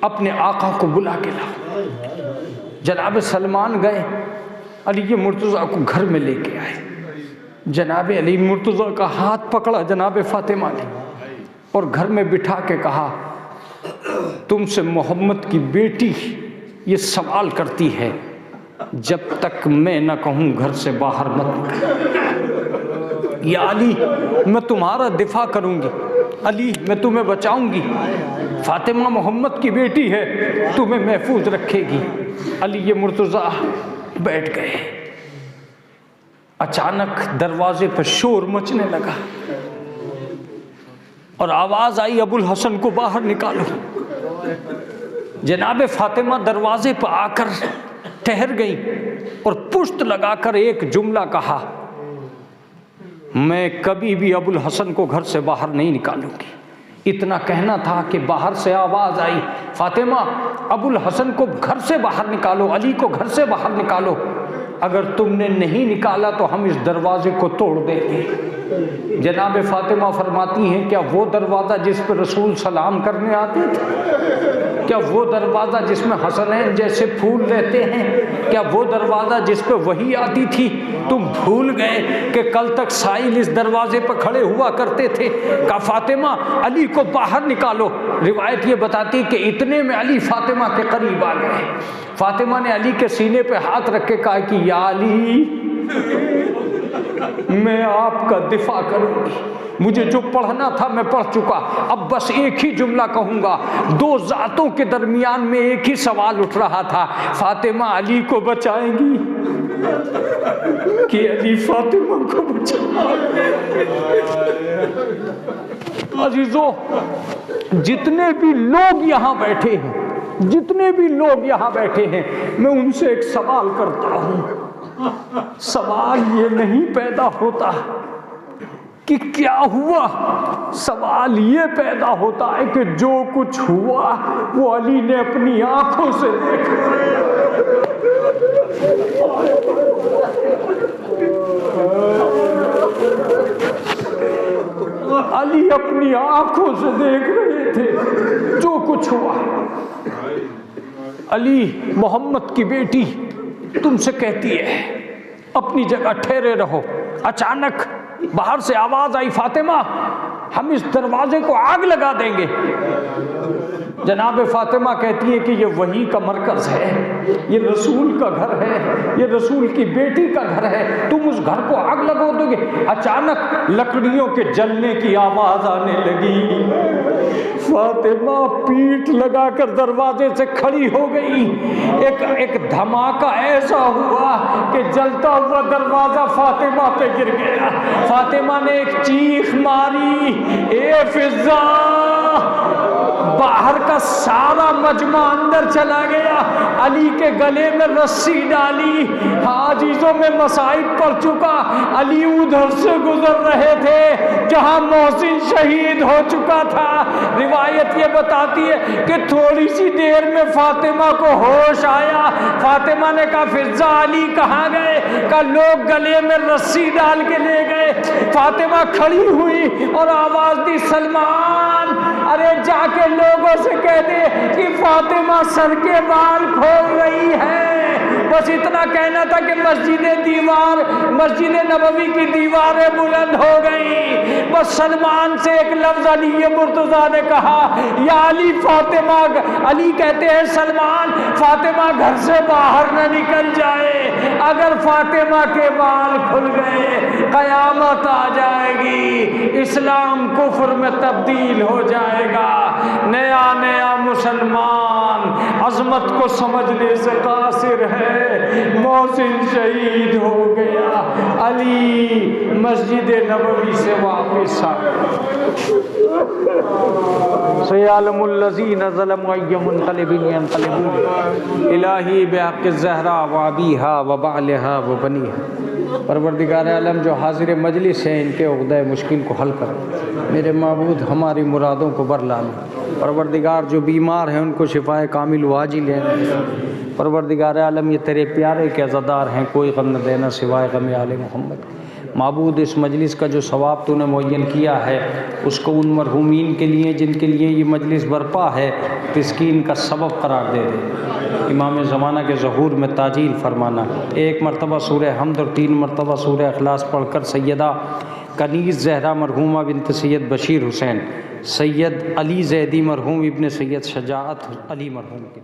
अपने आका को बुला के लाओ। जनाब सलमान गए, अली मुर्तज़ा को घर में लेके आए। जनाब अली मुर्तज़ा का हाथ पकड़ा जनाब फ़ातिमा ने और घर में बिठा के कहा, तुमसे मोहम्मद की बेटी ये सवाल करती है, जब तक मैं न कहूँ घर से बाहर मत निकल। या अली, मैं तुम्हारा दिफा करूँगी, अली मैं तुम्हें बचाऊँगी, फातिमा मोहम्मद की बेटी है, तुम्हें महफूज रखेगी। अली ये मुर्तज़ा बैठ गए। अचानक दरवाजे पर शोर मचने लगा और आवाज़ आई, अबुल हसन को बाहर निकालो। जनाब फातिमा दरवाजे पर आकर ठहर गई और पुश्त लगाकर एक जुमला कहा, मैं कभी भी अबुल हसन को घर से बाहर नहीं निकालूंगी। इतना कहना था कि बाहर से आवाज़ आई, फातिमा अबुल हसन को घर से बाहर निकालो, अली को घर से बाहर निकालो। अगर तुमने नहीं निकाला तो हम इस दरवाजे को तोड़ देंगे। जनाब फातिमा फरमाती हैं, क्या वो दरवाज़ा जिस पर रसूल सलाम करने आते थे, क्या वो दरवाज़ा जिसमें हसनैन जैसे फूल रहते हैं, क्या वो दरवाज़ा जिस पर वही आती थी, तुम भूल गए कि कल तक साइल इस दरवाजे पर खड़े हुआ करते थे। कहा फातिमा अली को बाहर निकालो। रिवायत ये बताती कि इतने में अली फातिमा के करीब आ गए। फातिमा ने अली के सीने पे हाथ रख के कहा कि या अली, मैं आपका दिफा करूंगी, मुझे जो पढ़ना था मैं पढ़ चुका, अब बस एक ही जुमला कहूंगा। दो जातों के दरमियान में एक ही सवाल उठ रहा था, फातिमा अली को बचाएंगी कि अली फातिमा को बचाएंगे। अजीजों, जितने भी लोग यहाँ बैठे हैं, जितने भी लोग यहाँ बैठे हैं, मैं उनसे एक सवाल करता हूँ। सवाल ये नहीं पैदा होता कि क्या हुआ, सवाल ये पैदा होता है कि जो कुछ हुआ वो अली ने अपनी आंखों से देखा। अली अपनी आंखों से देख रहे थे जो कुछ हुआ। अली मोहम्मद की बेटी तुमसे कहती है अपनी जगह ठहरे रहो। अचानक बाहर से आवाज आई, फातिमा हम इस दरवाजे को आग लगा देंगे। जनाब फातिमा कहती है कि ये वही का मरकज़ है, ये रसूल का घर है, ये रसूल की बेटी का घर है, तुम उस घर को आग लगा दोगे। अचानक लकड़ियों के जलने की आवाज़ आने लगी। फातिमा पीठ लगाकर दरवाजे से खड़ी हो गई। एक धमाका ऐसा हुआ कि जलता हुआ दरवाज़ा फातिमा पे गिर गया। फातिमा ने एक चीख मारी, ए फिज़ा। बाहर का सारा मजमा अंदर चला गया। अली के गले में रस्सी डाली। हाजीजों में मसाइब पड़ चुका। अली उधर से गुजर रहे थे जहां मोहसिन शहीद हो चुका था। रिवायत ये बताती है कि थोड़ी सी देर में फातिमा को होश आया। फातिमा ने कहा, फिज़ा अली कहाँ गए? कहा, लोग गले में रस्सी डाल के ले गए। फातिमा खड़ी हुई और आवाज दी, सलमान अरे जाके लोगों से कह दे कि फातिमा सर के बाल खोल रही है। बस इतना कहना था कि मस्जिद नबवी की दीवारें बुलंद हो गई। बस सलमान से एक लफ्ज अली मुर्तज़ा ने कहा, या अली फातिमा। अली कहते हैं, सलमान फातिमा घर से बाहर न निकल जाए। अगर फातिमा के बाल खुल गए कयामत आ जाएगी, इस्लाम कुफ्र में तब्दील हो जाएगा। नया नया मुसलमान अजमत को समझने से कासिर है। मोहसिन शहीद हो गया, अली मस्जिद नबवी से वापस आ गया। इलाही बेहक़ ज़हरा वाबीहा वबालहा वबनीहा। परवरदिगार आलम जो हाजिर मजलिस हैं, इनके उक़्दा मुश्किल को हल कर। मेरे माबूद हमारी मुरादों को बरला ले। परवरदिगार जो बीमार हैं उनको शिफाए कामिल वाजिल है। परवरदिगार आलम ये तेरे प्यारे के अज़ादार हैं, कोई गम न देना सिवाय गम आले मोहम्मद। माबूद इस मजलिस का जो सवाब तूने मुअय्यन किया है उसको उन मरहूमीन के लिए जिनके लिए ये मजलिस बरपा है तस्कीन का सबब करार दे दे। इमाम ज़माना के ज़हूर में ताजील फरमाना। एक मरतबा सूरह हमद और 3 मरतबा सूरह इखलास पढ़कर सैयदा कनीज़ ज़हरा मरहूमा बिनत सैयद बशीर हुसैन, सैयद अली ज़ैदी मरहूम इब्न सैयद शजाअत अली मरहूम की